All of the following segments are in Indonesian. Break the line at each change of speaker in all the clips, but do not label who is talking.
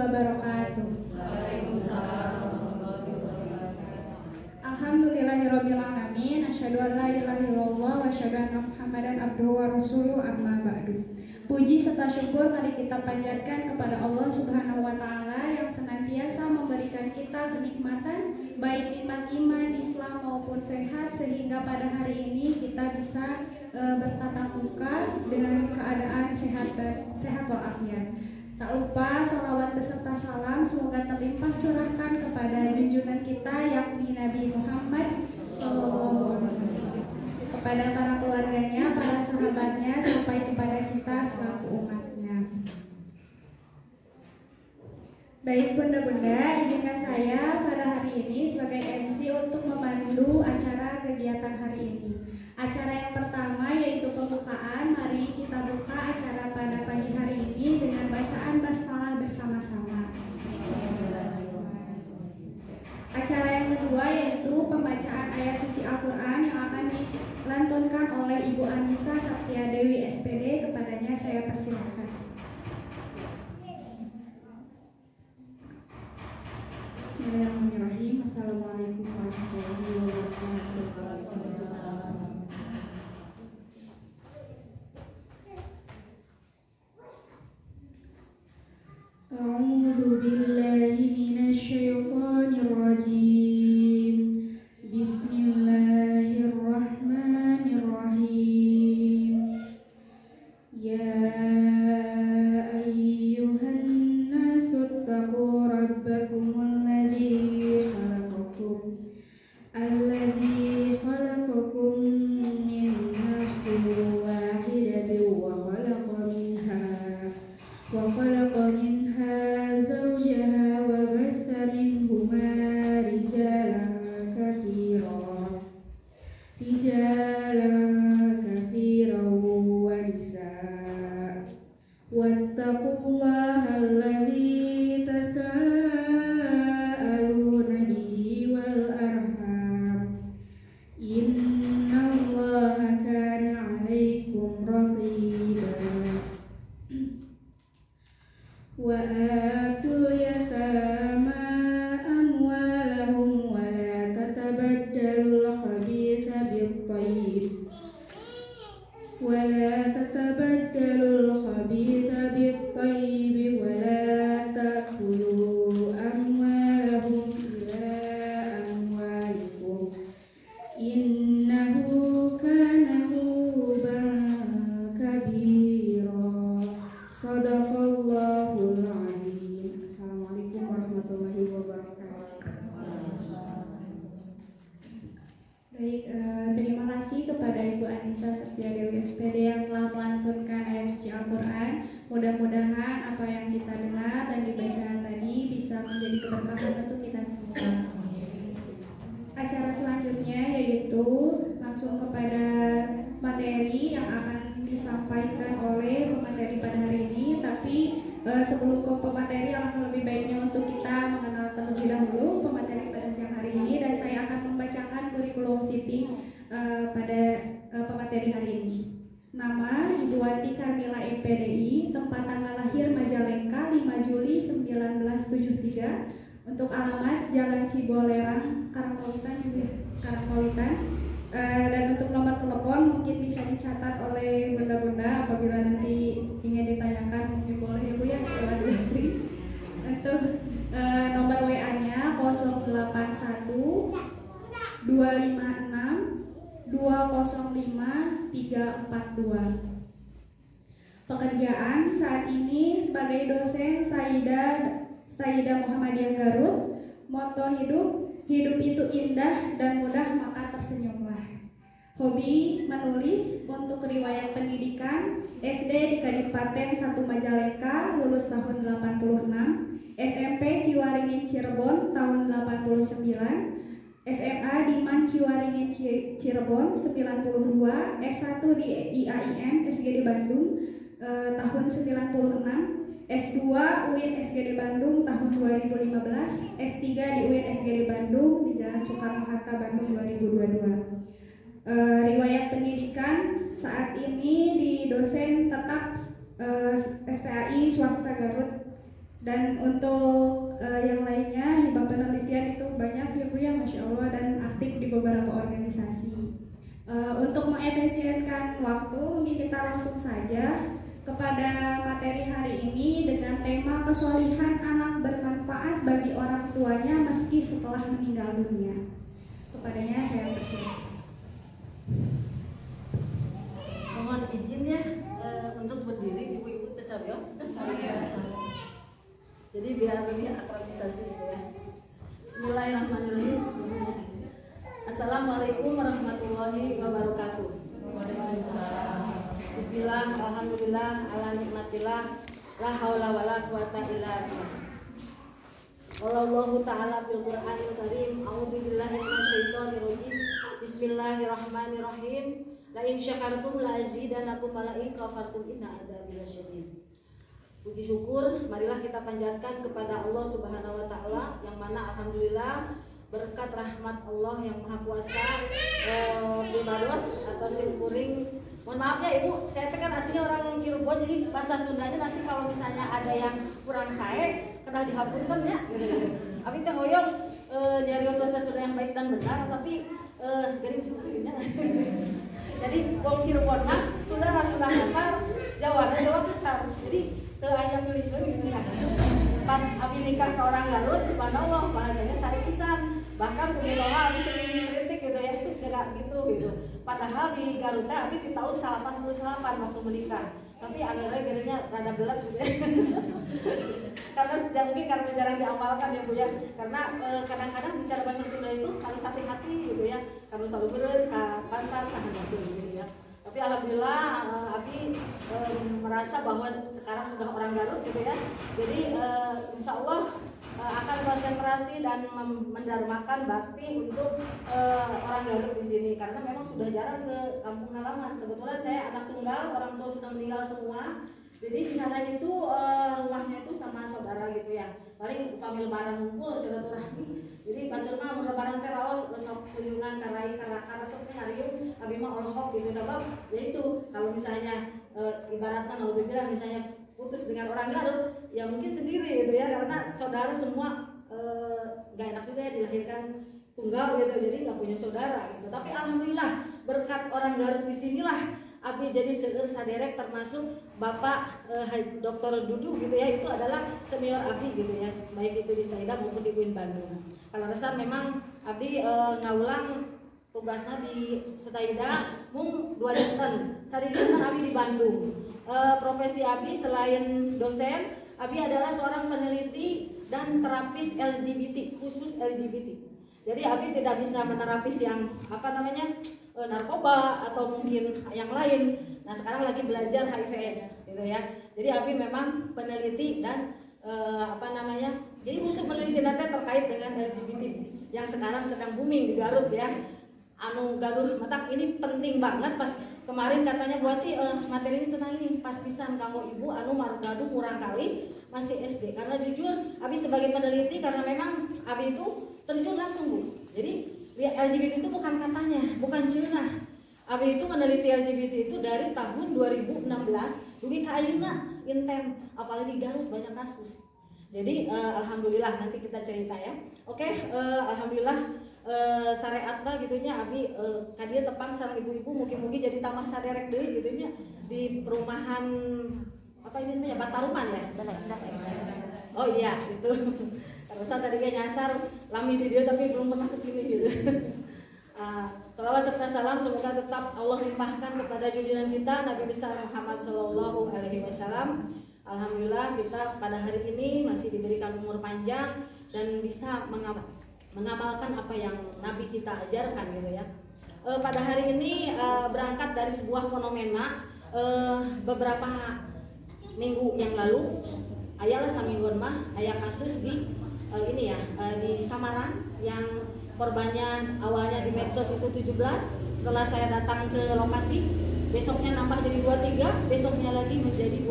wabarakatuh.
Waalaikumsalam warahmatullahi wabarakatuh.
Alhamdulillahirabbil alamin, asyhadu an la ilaha illallah wa asyhadu anna Muhammadan abduhu wa rasuluhu, amma ba'du. Puji serta syukur mari kita panjatkan kepada Allah Subhanahu wa taala yang senantiasa memberikan kita kenikmatan baik nikmat iman, Islam maupun sehat, sehingga pada hari ini kita bisa bertatap muka dengan keadaan sehat walafiat. Tak lupa salawat beserta salam semoga terlimpah curahkan kepada junjungan kita yakni Nabi Muhammad sallallahu alaihi wasallam, kepada para keluarganya, para sahabatnya, sampai kepada kita selaku umatnya. Baik bunda-bunda, izinkan saya pada hari ini sebagai MC untuk memandu acara kegiatan hari ini. Acara yang pertama yaitu pembukaan. Mari kita buka acara pada pagi hari ini dengan bacaan basmalah bersama-sama. Acara yang kedua yaitu pembacaan ayat suci Al-Quran yang akan dilantunkan oleh Ibu Anissa Satya Dewi SPD. Kepadanya saya persilahkan. Bismillahirrahmanirrahim. Assalamualaikum warahmatullahi wabarakatuh. A'udzu billahi minasyaitonir rajim. Bismillahirrahmanirrahim. Ya ayyuhan nasu taqu rabbakumul ladzi khalaqakum min nafsin wahidatin wa khalaqa minha zawjaha wa batha minhuma rijalan katsiran wa nisaa. Wattaqullaha alladzi tasaaluna bihi wal arham. Innallaha kana 'alaikum raqiba. Wa atul yatama amwalahum wa la tatabaddalul khabitha bit-thayyib wa la ta'kulu amwalahum ila amwalikum innahu kana huban kabira. Shadaqallahul adzim. Assalamualaikum warahmatullahi wabarakatuh. Baik, terima kasih kepada Ibu Anissa Satya Dewi SPD yang telah melantunkan ayat suci Al-Quran. Mudah-mudahan apa yang kita dengar dan dibaca tadi bisa menjadi keberkahan untuk kita semua. Acara selanjutnya yaitu langsung kepada materi yang akan disampaikan oleh pemateri pada hari ini. Tapi sebelum ke pemateri, alangkah lebih baiknya untuk kita mengenal terlebih dahulu pemateri pada siang hari ini, dan saya akan membacakan kurikulum vitae pada pemateri hari ini. Nama Ibu Wati Karmila MPDI, tempat tanggal lahir Majalengka 5 Juli 1973. Untuk alamat Jalan Ciboleran, Karangpawitan. Dan untuk nomor telepon mungkin bisa dicatat oleh bunda-bunda apabila nanti ingin ditanyakan, mungkin boleh ya Bu ya lewat wifi. Untuk nomor WA-nya 081 256 205 342. Pekerjaan saat ini sebagai dosen Sayyidah Muhammadiyah Garut. Moto hidup itu indah dan mudah maka tersenyumlah. Hobi menulis. Untuk riwayat pendidikan SD di Kadipaten 1 Majalengka lulus tahun 86, SMP Ciwaringin Cirebon tahun 89, SMA di Man Ciwaringin Cirebon 92, S1 di IAIN SGD Bandung tahun 96, S2 UIN SGD Bandung tahun 2015, S3 di UIN SGD Bandung di Jalan Soekarno-Hatta Bandung 2022. Riwayat pendidikan saat ini di dosen tetap STAI swasta Garut Dan untuk yang lainnya, hibah penelitian itu banyak ya Bu ya, Masya Allah, dan aktif di beberapa organisasi. Untuk mengefisienkan waktu, mungkin kita langsung saja kepada materi hari ini dengan tema kesolihan anak bermanfaat bagi orang tuanya meski setelah meninggal dunia. Kepadanya saya persilakan.
Mohon izin ya untuk berdiri ibu-ibu tesabios. Jadi biar lebih akrabisasi gitu ya. Bismillahirrahmanirrahim. Assalamualaikum warahmatullahi wabarakatuh. Bismillah, alhamdulillah, ala nikmatillah, la haula wala quwata illa billah. Wallahu ta'ala fil Qur'anil Karim, a'udzu billahi minasyaitonir rajim. Bismillahirrahmanirrahim. La in syakartum la azidanakum wa la in kafartum inna adzabi lasyadid. Puji syukur marilah kita panjatkan kepada Allah Subhanahu wa taala yang mana alhamdulillah berkat rahmat Allah yang Maha Kuasa Bibaros atau simkuring. Mohon maaf ya Ibu, saya tekan aslinya orang Cirebon, jadi bahasa Sundanya nanti kalau misalnya ada yang kurang saya kena dihapunten ya. Abi teh hoyong nyarios bahasa Sunda yang baik dan benar, tapi garing susunya. Jadi wong Cirebon mah Sunda kasar, Jawa kasar. Jadi teu aya pilih-pilih gitu kan. Pas abi nikah ke orang Garut, subhanallah bahasanya sari pisan. Bahkan kumiloha abi sering kritik gitu ya, itu enggak gitu. Padahal di Garut abi di tahun 88 waktu menikah. Tapi akhirnya gedenya rada belat gitu ya. Karena jarang diamalkan ya Bu ya. Karena kadang-kadang bicara bahasa Sunda itu harus hati-hati gitu ya. Karena selalu berat, pantar, sahabat gitu ya. Tapi alhamdulillah Abi merasa bahwa sekarang sudah orang Garut gitu ya. Jadi insya Allah akan konsentrasi dan mendarmakan bakti untuk orang Garut di sini karena memang sudah jarang ke kampung halaman. Kebetulan saya anak tunggal, orang tua sudah meninggal semua. Jadi di sana itu rumahnya itu sama saudara gitu ya. Paling upami lebaran ngumpul silaturahmi. Jadi batur mah lebaran teh raos sok kunjungan karai karasepnya hariung abi mah olehok gitu sebab yaitu kalau misalnya ibaratnya naudzubillah misalnya putus dengan orang Garut ya mungkin sendiri gitu ya karena saudara semua gak enak juga ya dilahirkan tunggal gitu jadi nggak punya saudara gitu. Tapi alhamdulillah berkat orang Garut di sinilah Abi jadi saderek termasuk Bapak Dr. Dudu gitu ya itu adalah senior Abi gitu ya baik itu di Saida maupun di UIN Bandung. Kalau resar memang Abi ngaulang tugasnya di Saida mung 2 dinten. Sari dinten Abi di Bandung. Profesi Abi selain dosen, Abi adalah seorang peneliti dan terapis LGBT khusus LGBT. Jadi Abi tidak bisa menerapis yang narkoba atau mungkin yang lain. Nah sekarang lagi belajar HIV gitu ya. Jadi Abi memang peneliti dan jadi khusus peneliti nanti terkait dengan LGBT yang sekarang sedang booming di Garut ya. Galuh matak ini penting banget pas kemarin katanya buati materi ini tentang ini pas pisan kamu ibu gaduh kurang kali masih SD karena jujur Abi sebagai peneliti karena memang Abi itu terjun langsung Bu. Jadi LGBT itu bukan katanya, bukan cenah. Abi itu meneliti LGBT itu dari tahun 2016 dugi ka ayeuna inten apalagi di Garut banyak kasus. Jadi alhamdulillah nanti kita cerita ya. Oke, alhamdulillah syariatna gitunya Abi kadia tepang sareng ibu-ibu mugi-mugi jadi tambah saderek deui gitunya di perumahan apa ini namanya Bataruman ya. Oh iya itu. Terusan tadi kayak nyasar lami di dia tapi belum pernah kesini gitu. Salawat serta salam semoga tetap Allah limpahkan kepada junjungan kita Nabi besar Muhammad Shallallahu Alaihi Wasallam. Alhamdulillah kita pada hari ini masih diberikan umur panjang dan bisa mengamalkan apa yang Nabi kita ajarkan gitu ya. Pada hari ini berangkat dari sebuah fenomena beberapa minggu yang lalu ayalah saminggon mah aya kasus di di Samarang yang korbannya awalnya di medsos itu 17, setelah saya datang ke lokasi besoknya nambah jadi 23, besoknya lagi menjadi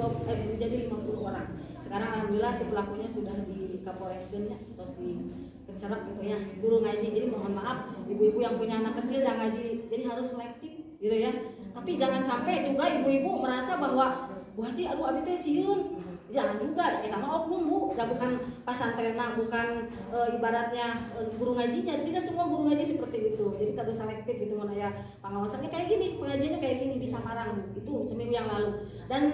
50 orang. Sekarang alhamdulillah si pelakunya sudah di Kapolresken ya, terus di pencerak gitu ya, guru ngaji. Jadi mohon maaf ibu-ibu yang punya anak kecil yang ngaji, jadi harus selektif gitu ya. Tapi jangan sampai juga ibu-ibu merasa bahwa buati aduh abi teh sieun. Jangan juga, kita mah oknum Bu. bukan pasantrenah, bukan ibaratnya guru ngajinya. Tidak semua guru ngaji seperti itu. Jadi kado selektif itu mana ya pengawasannya kayak gini, pengajiannya kayak gini di Samarang itu seminggu yang lalu. Dan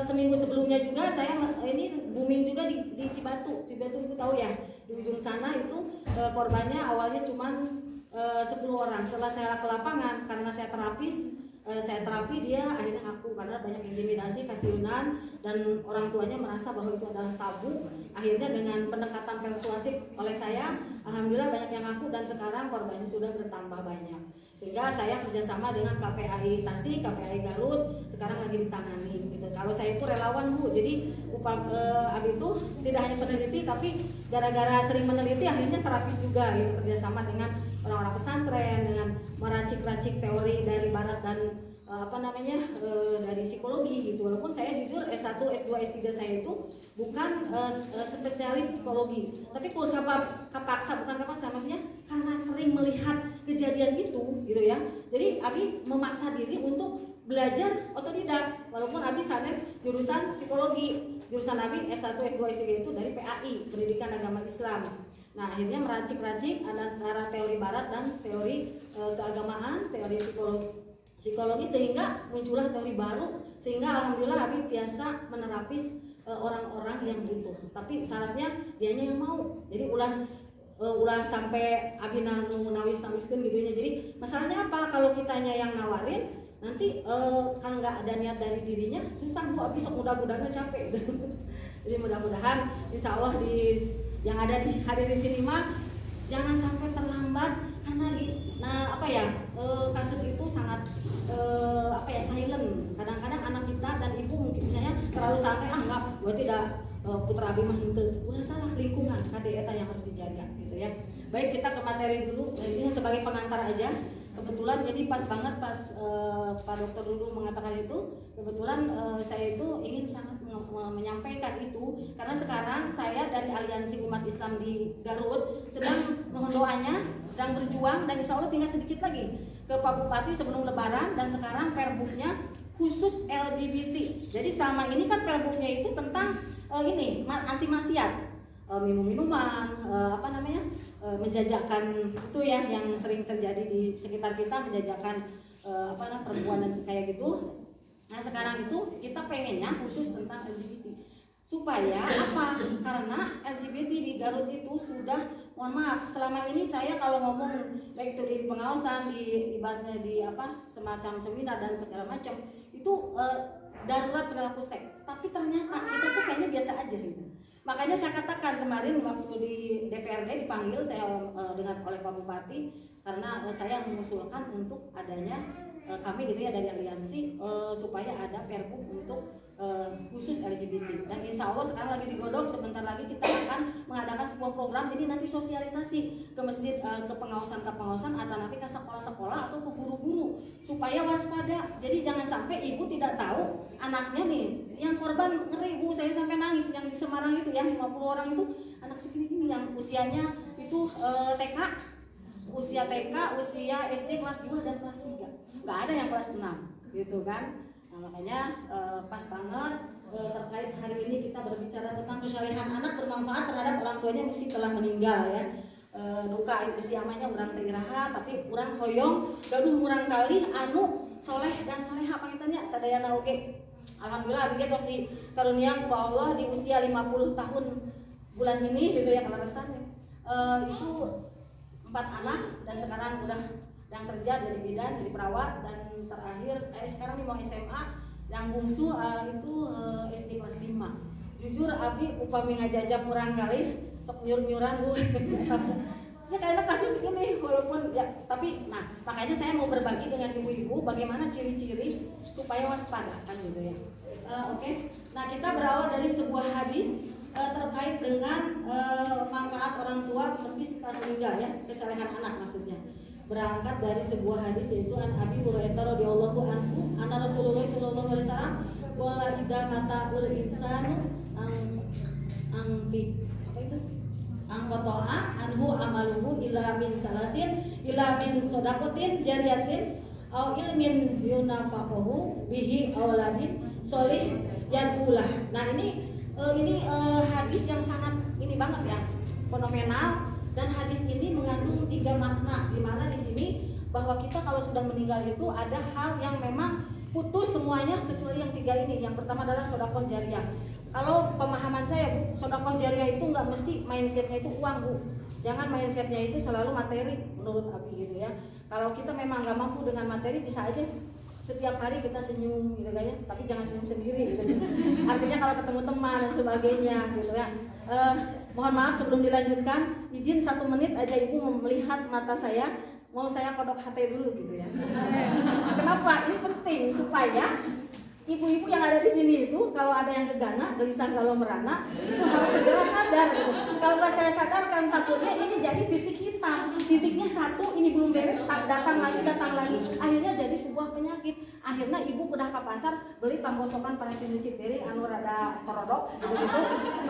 seminggu sebelumnya juga saya ini booming juga di Cibatu itu tahu ya, di ujung sana itu korbannya awalnya cuma 10 orang. Setelah saya ke lapangan karena saya terapi dia akhirnya ngaku karena banyak intimidasi, kasiunan, dan orang tuanya merasa bahwa itu adalah tabu. Akhirnya dengan pendekatan persuasif oleh saya, alhamdulillah banyak yang ngaku dan sekarang korbannya sudah bertambah banyak. Sehingga saya kerjasama dengan KPAI Tasik, KPAI Garut, sekarang lagi ditangani gitu. Kalau saya itu relawan Bu, jadi Abi itu tidak hanya peneliti tapi gara-gara sering meneliti akhirnya terapis juga gitu, kerjasama dengan orang-orang pesantren, dengan meracik-racik teori dari barat dan dari psikologi gitu. Walaupun saya jujur S1, S2, S3 saya itu bukan spesialis psikologi, tapi kursa kapaksa, bukan kapaksa, maksudnya karena sering melihat kejadian itu gitu ya. Jadi Abi memaksa diri untuk belajar otodidak. Walaupun Abi sanes jurusan psikologi, jurusan Abi S1, S2, S3 itu dari PAI, Pendidikan Agama Islam. Nah, akhirnya meracik-racik antara teori barat dan teori keagamaan, teori psikologi sehingga muncullah teori baru, sehingga alhamdulillah Abi biasa menerapis orang-orang yang butuh. Tapi syaratnya dianya yang mau. Jadi ulah sampai Abi nawis-nawiskeun gitu nya. Jadi masalahnya apa? Kalau kitanya yang nawarin, nanti kalau nggak ada niat dari dirinya susah Bu. Abi sok mudah-mudahan capek. Jadi mudah-mudahan insya Allah yang ada hadir di sini mah jangan sampai terlambat karena kasus itu sangat silent. Kadang-kadang anak kita dan ibu mungkin misalnya terlalu santai, enggak, gue tidak putra Abi mah henteu. Udah salah lingkungan KD eta yang harus dijaga gitu ya. Baik, kita ke materi dulu. Ini sebagai pengantar aja. Kebetulan jadi pas banget pas Pak Dokter dulu mengatakan itu, kebetulan saya itu ingin sangat menyampaikan itu karena sekarang saya dari Aliansi Umat Islam di Garut sedang mohon doanya, sedang berjuang dan insya Allah tinggal sedikit lagi ke Pak Bupati sebelum Lebaran, dan sekarang perbuknya khusus LGBT. Jadi selama ini kan perbuknya itu tentang anti maksiat, minum-minuman, menjajakan itu ya yang sering terjadi di sekitar kita, menjajakan perempuan dan kayak gitu. Nah sekarang itu kita pengennya khusus tentang LGBT supaya apa? Karena LGBT di Garut itu sudah, mohon maaf, selama ini saya kalau ngomong baik itu di pengawasan, di ibaratnya di semacam seminar dan segala macam itu darurat perilaku seks, tapi ternyata kita tuh kayaknya biasa aja gitu. Makanya saya katakan kemarin waktu di DPRD dipanggil saya oleh Pak Bupati karena saya mengusulkan untuk adanya kami gitu ya dari aliansi supaya ada perbuk untuk khusus LGBT, dan insya Allah sekarang lagi digodok, sebentar lagi kita akan mengadakan sebuah program. Jadi nanti sosialisasi ke masjid, ke pengawasan atau nanti ke sekolah-sekolah atau ke guru-guru supaya waspada. Jadi jangan sampai ibu tidak tahu anaknya nih yang korban, ngeri Bu, saya sampai nangis yang di Semarang itu ya 50 orang itu anak segini yang usianya itu TK, usia SD kelas 2 dan kelas 3, nggak ada yang kelas 6 gitu kan. Nah, makanya pas banget terkait hari ini kita berbicara tentang kesalehan anak bermanfaat terhadap orang tuanya meski telah meninggal ya. Duka usia amanya urang teh iraha tapi urang hoyong gaduh urang kali anu soleh dan soleha pangitannya sadayana oge. Alhamdulillah abdi tos di karunia ku Allah di usia 50 tahun bulan ini gitu ya keleresan itu 4 anak dan sekarang udah yang kerja jadi bidan, jadi perawat, dan terakhir sekarang mau SMA. Yang bungsu itu SD kelas 5. Jujur Abi upami ngajajak kurang kali sok nyur-nyuran Bu. Ya karena kasus ini walaupun ya, tapi makanya saya mau berbagi dengan ibu-ibu bagaimana ciri-ciri supaya waspada kan gitu ya. Oke. Nah, kita berawal dari sebuah hadis terkait dengan manfaat orang tua meski setelah meninggal ya, kesalehan anak maksudnya. Berangkat dari sebuah hadis yaitu an Abi Hurairah radhiyallahu anhu anna Rasulullah sallallahu alaihi wasallam qala idza mata ul insanu angqata'a anhu amaluhu illa min salasin illa min shadaqatin jariyatin aw ilmin yunafaqahu bihi auladin sholih yadulah. Nah ini ini hadis yang sangat ini banget ya, fenomenal. Dan hadis ini mengandung 3 makna, di mana di sini bahwa kita kalau sudah meninggal itu ada hal yang memang putus semuanya kecuali yang 3 ini. Yang pertama adalah sedekah jariah. Kalau pemahaman saya Bu, sedekah jariah itu nggak mesti mindsetnya itu uang Bu. Jangan mindsetnya itu selalu materi menurut Abi gitu ya. Kalau kita memang nggak mampu dengan materi, bisa aja setiap hari kita senyum gitu kan ya, tapi jangan senyum sendiri gitu. Artinya kalau ketemu teman dan sebagainya gitu ya. Mohon maaf sebelum dilanjutkan, izin 1 menit aja Ibu melihat mata saya, mau saya kodok hati dulu gitu ya. Kenapa? Ini penting supaya ibu-ibu yang ada di sini itu kalau ada yang gegana, gelisah kalau merana, itu harus segera sadar gitu. Kalau nggak saya sadarkan, takutnya ini jadi titik hitam. Titiknya 1, ini belum beres, datang lagi, akhirnya jadi sebuah penyakit. Akhirnya ibu udah ke pasar beli panggosokan para nyuci piring anu rada korodok gitu,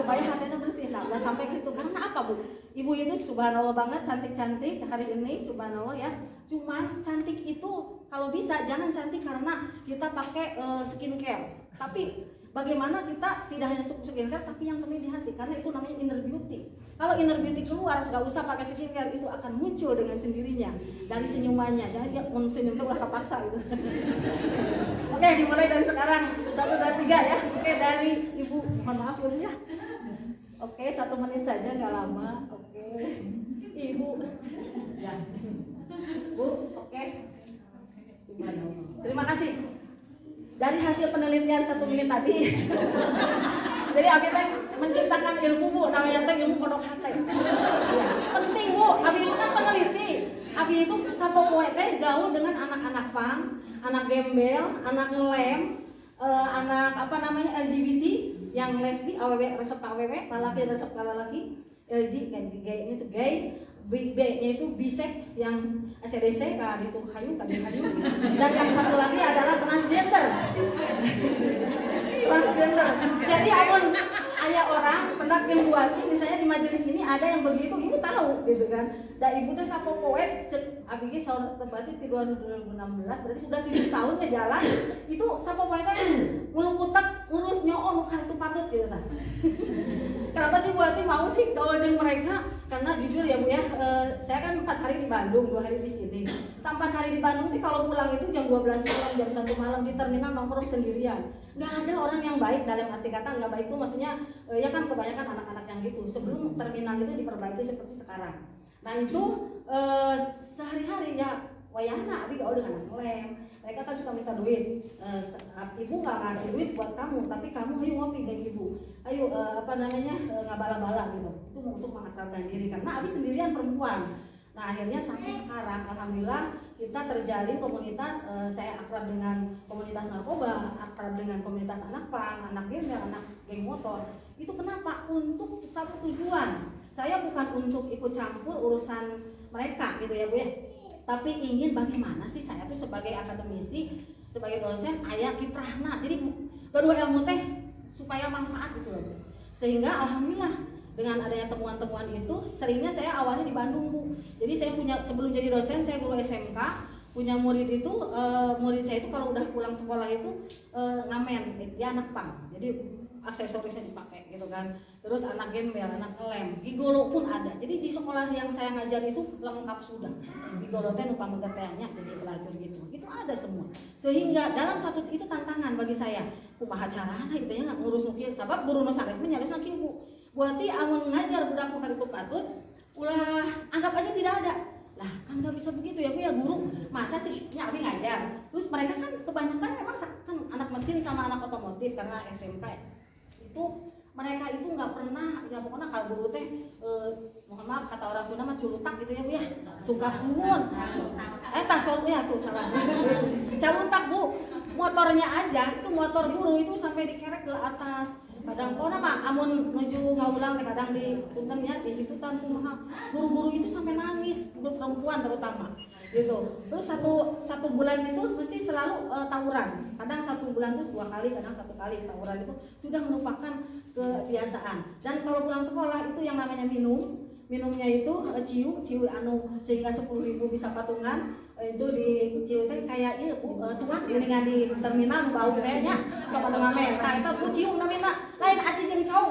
supaya hatinya bersih. Nah, udah sampai gitu. Karena apa Bu? Ibu itu subhanallah banget, cantik-cantik hari ini, subhanallah ya. Cuman cantik itu kalau bisa jangan cantik karena kita pakai skincare. Tapi bagaimana kita tidak hanya skincare tapi yang penting di hati, karena itu namanya inner beauty. Kalau inner beauty keluar, nggak usah pakai skincare, itu akan muncul dengan sendirinya dari senyumannya. Jangan dia senyum itu udah kepaksa gitu. Oke, dimulai dari sekarang 1, 2, 3 ya. Oke, dari Ibu, mohon maaf Ibu ya. Oke, 1 menit saja, nggak lama. Oke, Ibu ya. Bu, oke. Terima kasih. Dari hasil penelitian 1 menit tadi, jadi Abi teh menciptakan ilmu Bu, namanya teh ilmu kodok hati. Ya, penting Bu, Abi itu kan peneliti. Abi itu sapopoe teh gaul dengan anak-anak pang, anak gembel, anak ngelem, anak apa namanya LGBT, yang lesbi, AWW resep AWW, lalaki resep lalaki, LG, gay ini tuh gay. B-nya itu bisek, yang ACDC kan itu hayu, dan yang satu lagi adalah transgender. Jadi ayah orang pendak yang buat misalnya di majelis ini ada yang begitu, ibu tahu gitu kan. Dan ibu teh sapopoe cek abi ge saur berarti di 2016 berarti sudah 7 tahun ya jalan. Itu sapopoe teh ngulukutak ngurus nyoo nu itu patut gitu kan. Kenapa sih Bu Ati mau sih gaul jeung mereka? Karena jujur ya Bu ya, saya kan 4 hari di Bandung, 2 hari di sini. 4 hari di Bandung sih kalau pulang itu jam 12 malam, jam 1 malam di terminal nongkrong sendirian. Nggak ada orang yang baik, dalam arti kata nggak baik itu maksudnya ya kan kebanyakan anak-anak yang gitu. Sebelum terminal itu diperbaiki seperti sekarang. Nah itu sehari-hari ya wayahna abi gaul dengan anak lem. Mereka kan suka minta duit. Ibu nggak ngasih duit buat kamu, tapi kamu ayo ngopi dengan ibu. Ayo ngabala-bala gitu. Itu untuk mengakrabkan diri karena abi sendirian perempuan. Nah akhirnya sampai sekarang alhamdulillah kita terjalin komunitas. Saya akrab dengan komunitas narkoba, akrab dengan komunitas anak pang, anak gembel, anak geng motor. Itu kenapa? Untuk satu tujuan. Saya bukan untuk ikut campur urusan mereka gitu ya Bu ya. Tapi ingin bagaimana sih saya tuh sebagai akademisi, sebagai dosen aya kiprahna. Jadi kedua ilmu teh supaya manfaat gitu loh. Sehingga alhamdulillah dengan adanya temuan-temuan itu, seringnya saya awalnya di Bandung Bu. Jadi saya punya sebelum jadi dosen saya guru SMK, punya murid itu murid saya itu kalau udah pulang sekolah itu ngamen, dia anak pang. Jadi aksesorisnya dipakai gitu kan. Terus anak gembel, anak lem, gigolo pun ada. Jadi di sekolah yang saya ngajar itu lengkap sudah. Gigolo teh numpang megetehnya jadi pelacur gitu. Itu ada semua. Sehingga dalam satu itu tantangan bagi saya. Kumaha carana gitu ya ngurus nukieu sabab guru nu saresmi nyarisna kieu Bu. Berarti amun ngajar budak nu karitu patut ulah anggap aja tidak ada. Lah kan nggak bisa begitu ya Bu ya, guru masa sih abi ngajar. Terus mereka kan kebanyakan memang kan anak mesin sama anak otomotif karena SMK itu mereka itu nggak pernah ya pokoknya kalau guru teh mohon maaf kata orang Sunda mah culutak gitu ya Bu ya, suka nuhun ya tuh salah calutak Bu, motornya aja itu motor guru itu sampai dikerek ke atas. Kadang kona mah amun menuju ngaulang kadang di puntennya di itu tan kumaha guru-guru itu sampai nangis, guru perempuan terutama gitu. Terus satu bulan itu mesti selalu tawuran. Kadang 1 bulan itu 2 kali, kadang 1 kali tawuran itu sudah merupakan kebiasaan. Dan kalau pulang sekolah itu yang namanya minumnya itu ciu anu sehingga 10.000 bisa patungan. Itu di ciu teh kayak ieu tuang mendingan di terminal bau tehnya coba ngamen. Tah eta Bu cium namina lain aci jeung cowok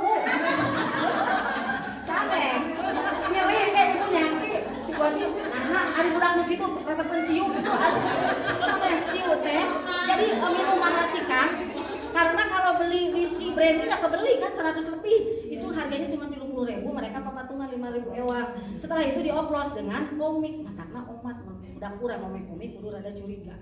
lebih. Itu harganya cuma 30.000, mereka papatungan 5.000 ewang. Setelah itu dioplos dengan komik, karena umat udah kurang komik kudu rada curiga.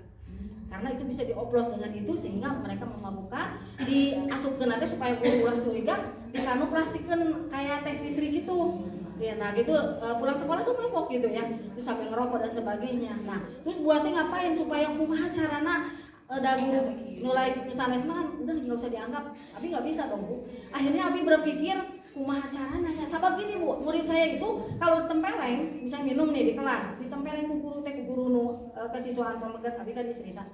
Karena itu bisa dioplos dengan itu sehingga mereka memabukkan, diasupkeun nanti supaya guru ulah curiga, dikanu plastikkeun kayak teh sisri gitu. Ya, nah gitu pulang sekolah tuh mabok gitu ya, terus sambil ngerokok dan sebagainya. Nah terus buatnya ngapain supaya kumaha carana dagu nulai sanes mah udah nggak usah dianggap, Abi nggak bisa dong Bu. Akhirnya Abi berpikir kumaha carana ya, sabab gini Bu, murid saya itu kalau ditempeleng, misalnya minum nih di kelas, ditempeleng ku guru teh, ku guru nu kesiswaan pemegat, Abi kan istri kan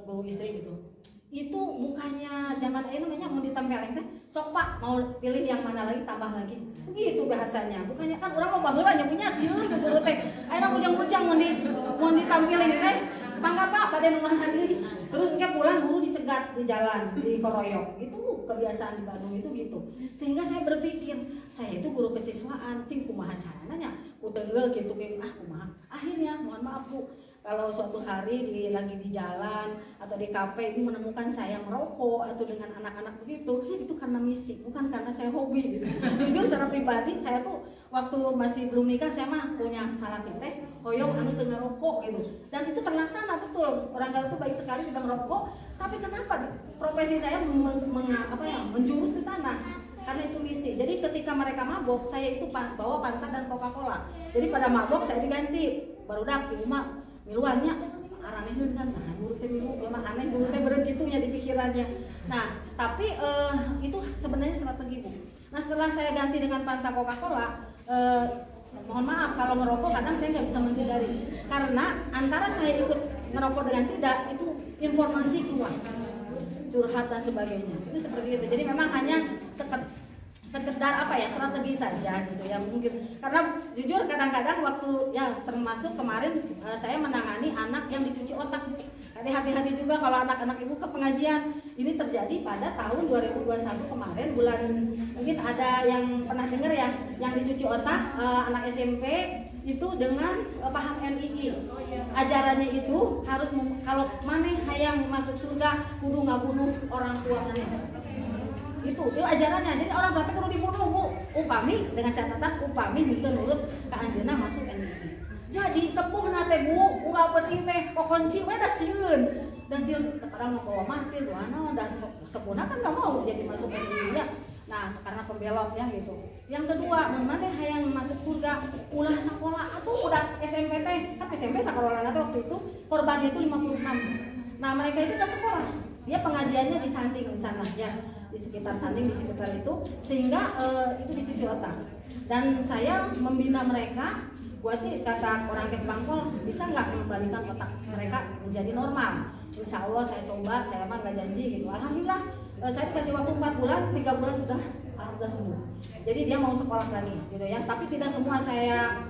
guru istri gitu. Itu bukannya zaman ini namanya mau ditempeleng teh, sok Pak mau pilih yang mana lagi, tambah lagi, begitu bahasanya. Bukannya kan orang mau baheula nya punya sih guru teh, ayeuna bujang-bujang mau ditampilin teh, mangga Pak pada nulang tadi. Terus engke pulang guru dicegat di jalan, dikoroyok. Itu kebiasaan di Bandung itu gitu. Sehingga saya berpikir, saya itu guru kesiswaan, cing kumaha caranya ku teungeul kitu ge kumaha. Akhirnya mohon maaf Bu, kalau suatu hari lagi di jalan atau di kafe ibu menemukan saya merokok atau dengan anak-anak begitu, itu karena misi, bukan karena saya hobi gitu. Jujur secara pribadi saya tuh waktu masih belum nikah saya mah punya salah teh hoyong anu teu ngarokok gitu. Dan itu terlaksana betul. Orang Garut tuh baik sekali tidak merokok, tapi kenapa profesi saya menjurus ke sana? Karena itu misi. Jadi ketika mereka mabok, saya itu bawa Fanta dan Coca-Cola. Jadi pada mabok saya diganti. Barudak di rumah miluannya aneh kan, nah guru teh milu memang aneh, guru teh beureun kitunya di pikirannya. Nah tapi itu sebenarnya strategi Bu. Nah setelah saya ganti dengan Fanta Coca-Cola, mohon maaf kalau ngerokok kadang saya nggak bisa menghindari, karena antara saya ikut ngerokok dengan tidak itu informasi keluar, curhat dan sebagainya, itu seperti itu. Jadi memang hanya sekedar strategi saja gitu ya mungkin, karena jujur kadang-kadang waktu ya termasuk kemarin saya menangani anak yang dicuci otak. Hati-hati juga kalau anak-anak ibu ke pengajian. Ini terjadi pada tahun 2021 kemarin bulan, mungkin ada yang pernah dengar ya, yang dicuci otak anak SMP itu dengan paham NII. Ajarannya itu harus kalau maneh hayang masuk surga kudu ngabunuh orang tua maneh. Itu ajarannya. Jadi orang tua perlu dibunuh Bu, upami dengan catatan upami itu nurut ke anjeunna masuk NII. Jadi sepuh nate Bu, unggal penting teh pokonci we da sieun. Dan sieun kadang mau bawa mati doana da sepuhna kan enggak mau jadi masuk NII ya. Nah, karena pembelot ya gitu. Yang kedua, mun maneh hayang masuk surga, ulah sekolah atau udah SMP teh. Kan SMP sakolahna teh waktu itu korbannya itu 56. Nah, mereka itu udah sekolah. Dia pengajiannya di Sanding di sana ya. Di sekitar Sanding, di sekitar itu, sehingga itu dicuci otak. Dan saya membina mereka, buatnya kata orang Kes Bangkol, bisa nggak mengembalikan otak mereka menjadi normal? Insya Allah saya coba, saya mah nggak janji gitu. Alhamdulillah, saya dikasih waktu 4 bulan, 3 bulan sudah alhamdulillah sembuh. Jadi dia mau sekolah lagi gitu ya. Tapi tidak semua saya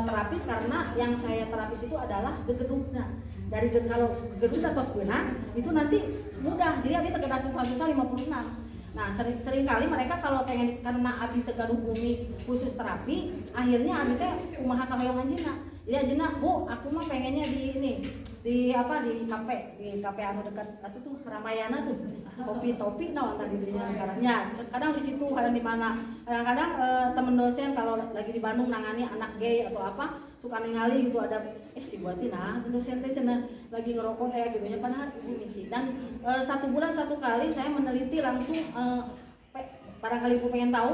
terapis, karena yang saya terapis itu adalah gegedugna. Dari kalau gegedugna atau sebenarnya itu nanti mudah. Jadi abi terkena susah-susah 56. Nah sering kali mereka kalau pengen, karena abi tegaduh bumi khusus terapi, akhirnya abi teh kumaha kahoyong anjeunna. Jadi anjeunna, Bu, aku mah pengennya di ini, di kafe anu dekat atuh tuh Ramayana tuh. Topi naon tadi dinya negaranya. Kadang di situ, kadang di mana. Kadang-kadang temen dosen kalau lagi di Bandung nangani anak gay atau apa, suka ningali gitu, ada si buatin dosen teh cenah lagi ngerokok kayak gitu nya, padahal ini misi. Dan 1 bulan 1 kali saya meneliti langsung, barangkali ibu pengen tahu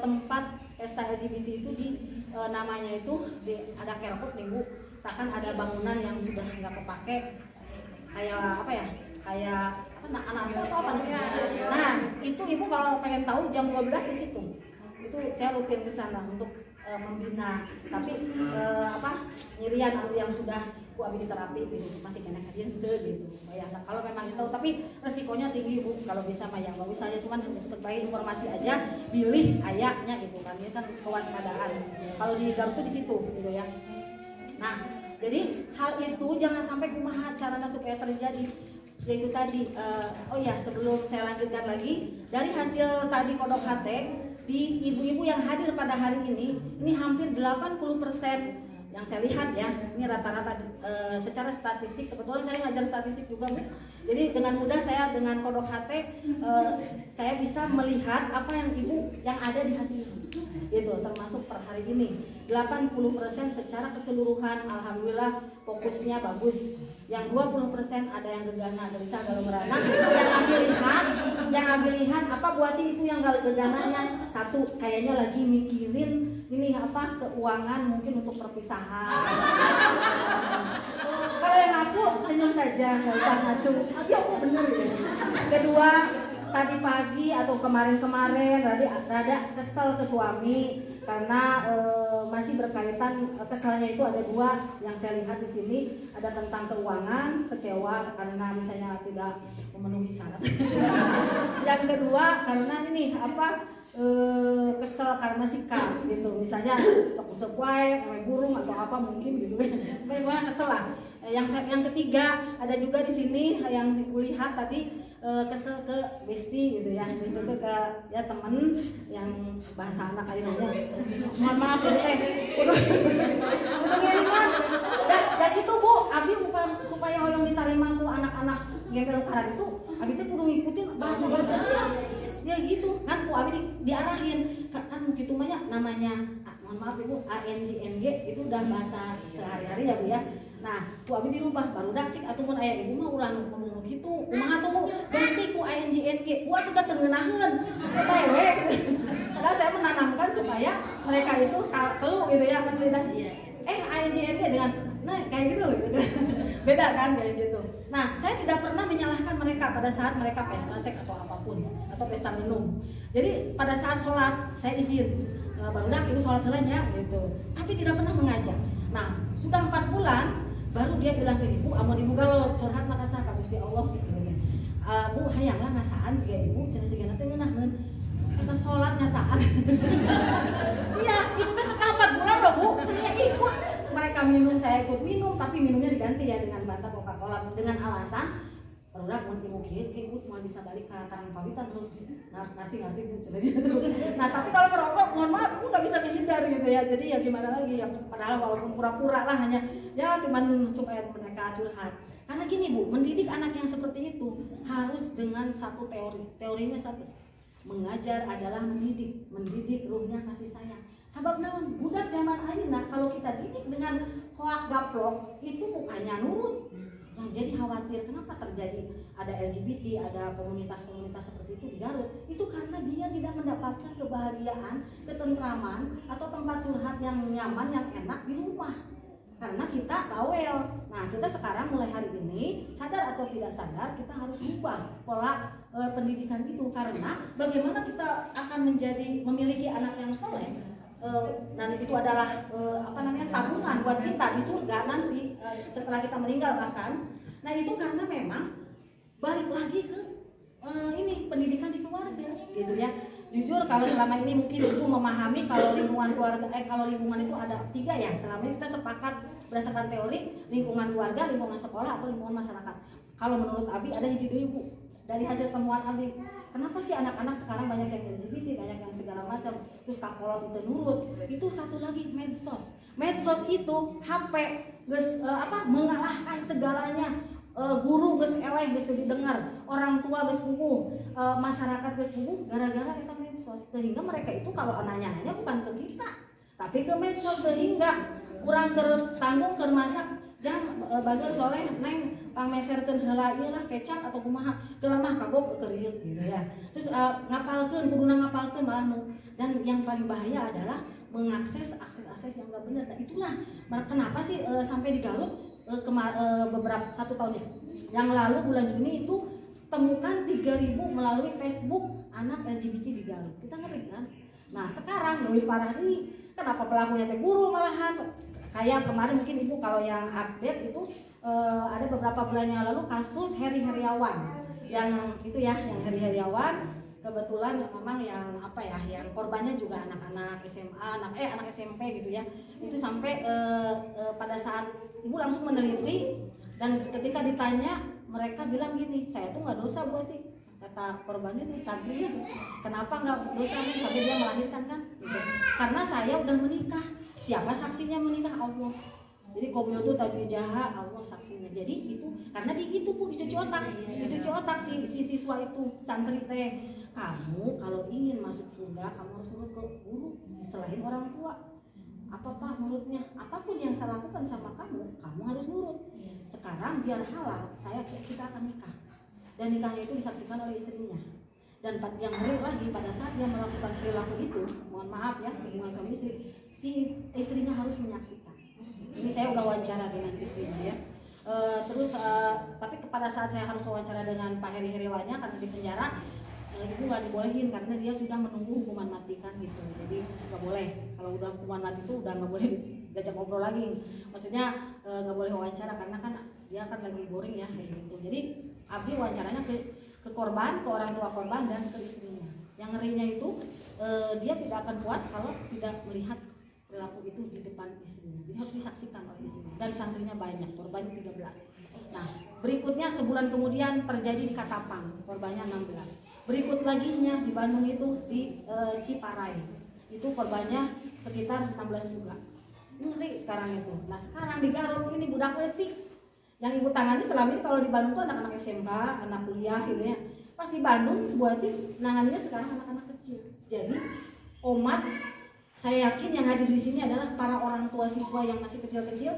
tempat pesta LGBT itu di namanya itu ada kerkop nih Bu, takkan ada bangunan yang sudah nggak kepake, kayak anak-anak atau apa. Nah itu ibu kalau pengen tahu jam 12 di situ, itu saya rutin ke sana untuk membina. Tapi nyirian yang sudah Bu abi diterapi gitu masih kena hadiah gitu. Ya kalau memang itu, tapi resikonya tinggi Bu. Kalau bisa mah yang bagus saja, cuman sebagai informasi aja, pilih ayahnya gitu kan. Ini kan kewaspadaan. Kalau di Garut tuh di situ gitu ya. Nah, jadi hal itu jangan sampai kumaha caranya supaya terjadi. Yaitu tadi, sebelum saya lanjutkan lagi, dari hasil tadi kodok HT di ibu-ibu yang hadir pada hari ini hampir 80% yang saya lihat ya, ini rata-rata secara statistik, kebetulan saya ngajar statistik juga Bu. Jadi dengan mudah saya dengan kodok hati saya bisa melihat apa yang ibu yang ada di hati ibu. Gitu, termasuk per hari ini 80% secara keseluruhan alhamdulillah fokusnya bagus. Yang 20% ada yang gegana dari saya kalau merana. Yang ambil lihat apa buati itu yang gegananya satu kayaknya lagi mikirin ini apa keuangan mungkin untuk perpisahan. Kalau yang aku senyum saja nggak usah ngacu. Tapi aku bener ya. Kedua tadi pagi atau kemarin-kemarin rada kesel ke suami karena masih berkaitan keselnya itu ada dua yang saya lihat di sini, ada tentang keuangan, kecewa karena misalnya tidak memenuhi syarat. Yang kedua karena ini apa kesel karena sikap gitu, misalnya cok-cok burung atau apa mungkin gitu kan, pokoknya kesel lah. Yang ketiga ada juga di sini yang kulihat tadi kesel ke bestie gitu ya, bestie itu ke ya temen yang bahasa anak kali namanya. Mohon maaf ya teh, udah ngiringan. Dan itu Bu, abi supaya hoyong diterima ku anak-anak gembel karan itu, abi teh kudu ngikutin bahasa dia. Ya gitu kan, ku abi diarahin kan gitu namanya. Mohon maaf Ibu, ANJNG itu udah bahasa sehari-hari ya Bu ya. Nah, ku abi dirubah baru dak cik atuh aya ibu mah ulang ngomong gitu. Kumaha tuh Bu? Ganti ku ANJNG. Buat udah tengeunaheun. Bae gitu. Padahal saya menanamkan supaya mereka itu keluh gitu ya kan lidah. ANJNG dengan nah kayak gitu beda kan kayak gitu. Nah, saya tidak pernah menyalahkan mereka pada saat mereka pesta seks atau apapun atau pesta minum. Jadi pada saat sholat saya izin barudak itu sholat ya gitu. Tapi tidak pernah mengajak. Nah, sudah 4 bulan baru dia bilang ke ibu, amun ibu galau curhat mah kasar ka Gusti Allah gitu ya. Bu hayanglah ngasaan juga ibu cenah sigana teh ngeunaheun. Kita sholat ngasaan. Iya, itu teh setelah 4 bulan loh Bu, saya ikut. Mereka minum, saya ikut minum, tapi minumnya diganti ya dengan Fanta Coca-Cola dengan alasan barudak mun ibu kieu mau bisa balik ke karang pawitan terus ngerti gitu. Nah, tapi kalau merokok mohon maaf ibu nggak bisa menghindar gitu ya. Jadi ya gimana lagi ya, padahal walaupun pura-pura lah hanya ya cuman supaya mereka curhat. Karena gini Bu, mendidik anak yang seperti itu harus dengan satu teori. Teorinya satu. Mengajar adalah mendidik ruhnya kasih sayang. Sabab naon budak zaman ayeuna kalau kita didik dengan hoak gaplok itu bukannya nurut. Yang jadi khawatir kenapa terjadi ada LGBT, ada komunitas-komunitas seperti itu di Garut. Itu karena dia tidak mendapatkan kebahagiaan, ketentraman atau tempat curhat yang nyaman, yang enak di rumah. Karena kita bawel. Nah, kita sekarang mulai hari ini sadar atau tidak sadar kita harus ubah pola pendidikan itu, karena bagaimana kita akan memiliki anak yang soleh dan itu adalah tabungan buat kita di surga nanti setelah kita meninggal bahkan. Nah, itu karena memang balik lagi ke ini pendidikan di keluarga gitu ya. Jujur kalau selama ini mungkin ibu memahami kalau lingkungan keluarga kalau lingkungan itu ada 3 ya. Selama ini kita sepakat berdasarkan teori lingkungan keluarga, lingkungan sekolah atau lingkungan masyarakat. Kalau menurut Abi ada hiji deui Bu. Dari hasil temuan Abi, kenapa sih anak-anak sekarang banyak yang LGBT, banyak yang segala macam, terus kakolot itu nurut. Itu satu lagi medsos. Medsos itu HP mengalahkan segalanya. Guru geus eleh geus didengar, orang tua geus puguh, masyarakat geus puguh gara-gara eta medsos. Sehingga mereka itu kalau nanya-nanya bukan ke kita, tapi ke medsos, sehingga urang keur tanggung keur masak jangan bager soleh neng pameserkeun heula ieu lah kecap atau kumaha teu lemah kagok keur ieu gitu ya. Terus ngapalkeun kuduna ngapalkeun malah dan yang paling bahaya adalah mengakses akses yang enggak benar. Nah, itulah kenapa sih sampai di Garut beberapa 1 tahun yang lalu bulan Juni itu temukan 3.000 melalui Facebook anak LGBT di Garut. Kita ngerti kan? Nah, sekarang lebih parah nih. Kenapa pelakunya teh guru malahan? Kayak kemarin mungkin ibu kalau yang update itu ada beberapa bulan yang lalu kasus Heri Heriawan yang itu ya, yang Heri Heriawan kebetulan memang yang yang korbannya juga anak-anak SMA, anak SMP gitu ya. Itu sampai pada saat ibu langsung meneliti dan ketika ditanya mereka bilang gini, saya tuh nggak dosa buat kata korbannya tuh santrinya tuh, kenapa nggak dosa sampai dia melahirkan kan? Gitu. Karena saya udah menikah. Siapa saksinya menikah? Allah. Jadi qabliyah itu tajwijah Allah saksinya. Jadi itu karena di itu pun dicuci otak si siswa itu, santri teh. Kamu kalau ingin masuk surga kamu harus nurut ke guru selain orang tua. Apa Pak menurutnya? Apapun yang saya lakukan sama kamu harus nurut. Sekarang biar halal, kita akan nikah. Dan nikahnya itu disaksikan oleh istrinya. Dan yang ngeri lagi pada saat dia melakukan perilaku itu, mohon maaf ya, hubungan suami istri, si istrinya harus menyaksikan. Ini saya udah wawancara dengan istrinya ya. Tapi pada saat saya harus wawancara dengan Pak Heri Heriwanya karena di penjara, ibu nggak dibolehin karena dia sudah menunggu hukuman mati kan gitu. Jadi nggak boleh. Kalau udah hukuman mati itu udah nggak boleh diajak ngobrol lagi. Maksudnya nggak boleh wawancara karena kan dia kan lagi boring ya kayak gitu. Jadi abdi wawancaranya ke korban, ke orang tua korban dan ke istrinya. Yang ngerinya itu dia tidak akan puas kalau tidak melihat perilaku itu di depan istrinya. Jadi harus disaksikan oleh istrinya. Dan santrinya banyak, korbannya 13. Nah, berikutnya sebulan kemudian terjadi di Katapang, korbannya 16. Berikut laginya di Bandung itu di Ciparai. Itu korbannya sekitar 16 juga. Ngeri sekarang itu. Nah, sekarang di Garut ini budak letik. Yang ibu tangani selama ini kalau di Bandung tuh anak-anak SMK, anak kuliah gitu ya. Pas di Bandung buatin nanganinya sekarang anak-anak kecil. Jadi umat, saya yakin yang hadir di sini adalah para orang tua siswa yang masih kecil-kecil,